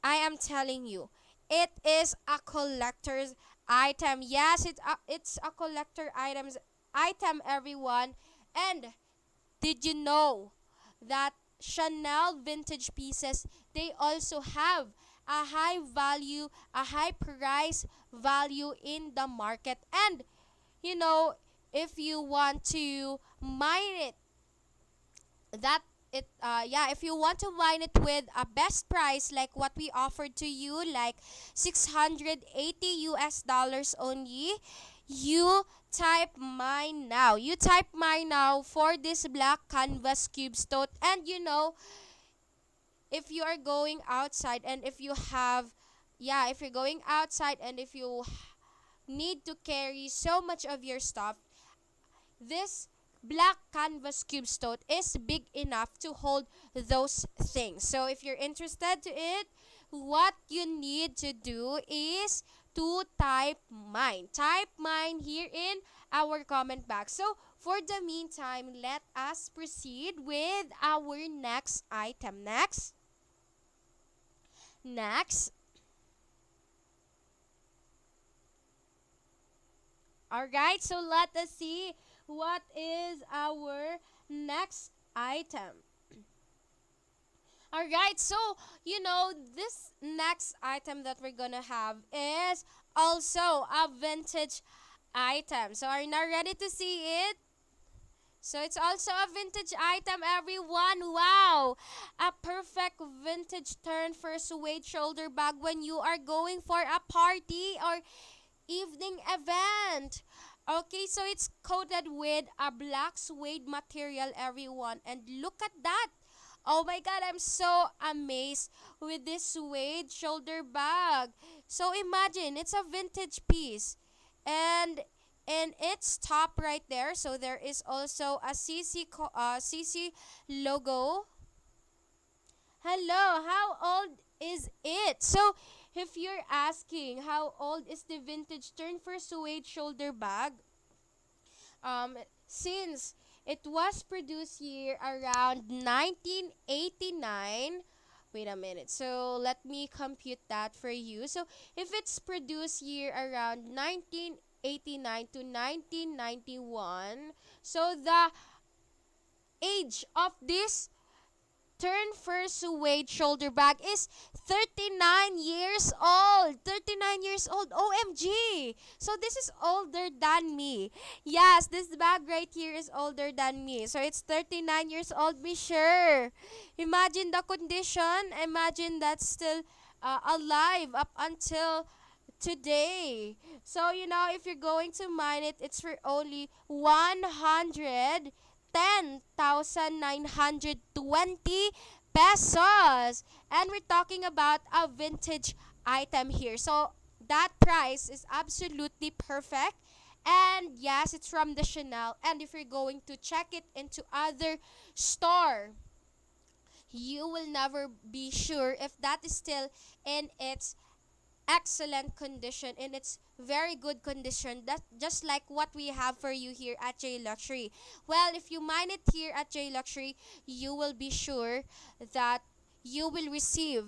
I am telling you, it is a collector's item. Yes, it's a collector item, everyone. And did you know that Chanel vintage pieces, they also have a high value, a high price value in the market. And you know, if you want to mine it, that if you want to mine it with a best price like what we offered to you, like 680 US dollars only, you type mine now. You type mine now for this black canvas cube tote. And you know, if you are going outside, and if you have if you're going outside, and if you need to carry so much of your stuff, this black canvas cube tote is big enough to hold those things. So if you're interested to it, what you need to do is to type mine. Type mine here in our comment box. So for the meantime, let us proceed with our next item. Next. Alright, so let us see what is our next item. Alright, so you know, this next item that we're gonna have is also a vintage item. So are you now ready to see it? So it's also a vintage item, everyone. Wow! A perfect vintage turn for suede shoulder bag when you are going for a party or evening event. Okay, so it's coated with a black suede material, everyone. And look at that. Oh my god, I'm so amazed with this suede shoulder bag. So imagine, it's a vintage piece. And in its top right there, so there is also a CC logo. Hello, how old is it? So if you're asking how old is the vintage turn for suede shoulder bag, since it was produced here around 1989. Wait a minute. So let me compute that for you. So if it's produced here around 1989 to 1991, so the age of this turn first suede shoulder bag is 39 years old. 39 years old. OMG. So this is older than me. Yes, this bag right here is older than me. So it's 39 years old, be sure. Imagine the condition. Imagine that's still alive up until today. So, if you're going to mine it, it's for only 110,920 pesos. And we're talking about a vintage item here. So, that price is absolutely perfect. And yes, it's from the Chanel. And if you're going to check it into other store, you will never be sure if that is still in its excellent condition, in its very good condition, that just like what we have for you here at J Luxury. Well, if you mine it here at J Luxury, you will be sure that you will receive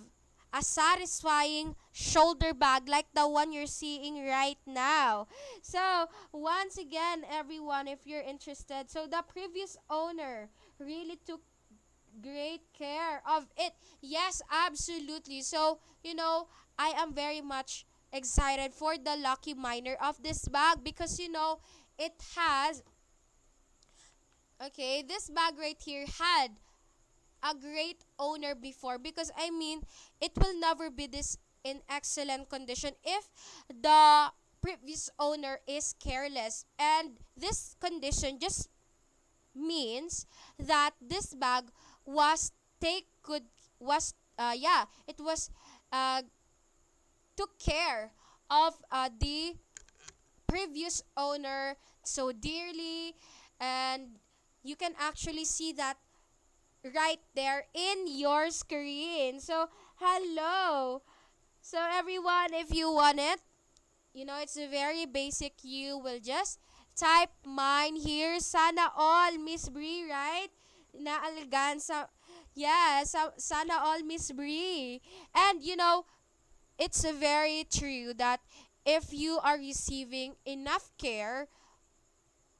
a satisfying shoulder bag like the one you're seeing right now. So once again, everyone, if you're interested, so the previous owner really took great care of it. Yes, absolutely. So, I am very much excited for the lucky miner of this bag because, it has, okay, this bag right here had a great owner before, because I mean, it will never be this in excellent condition if the previous owner is careless. And this condition just means that this bag was take good was yeah, it was uh took care of the previous owner so dearly. And you can actually see that right there in your screen. So hello. So everyone, if you want it, it's a very basic. You will just type mine here. Sana all Miss Bree, right? Naalagaan sa, yeah, sana all Miss Bree. And it's very true that if you are receiving enough care,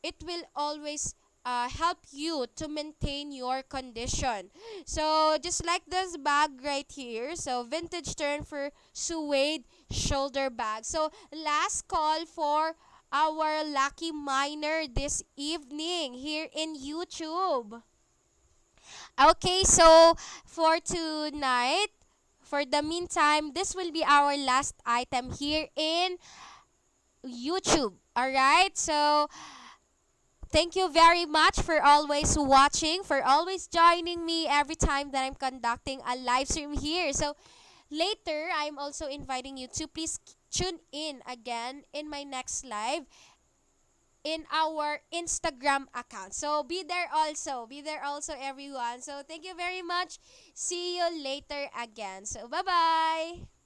it will always help you to maintain your condition. So just like this bag right here, so vintage term for suede shoulder bag. So last call for our lucky miner this evening here in YouTube. Okay, so for tonight, for the meantime, this will be our last item here in YouTube. Alright, so thank you very much for always watching, for always joining me every time that I'm conducting a live stream here. So later, I'm also inviting you to please tune in again in my next live in our Instagram account. So be there also. Be there also, everyone. So thank you very much. See you later again. So bye-bye.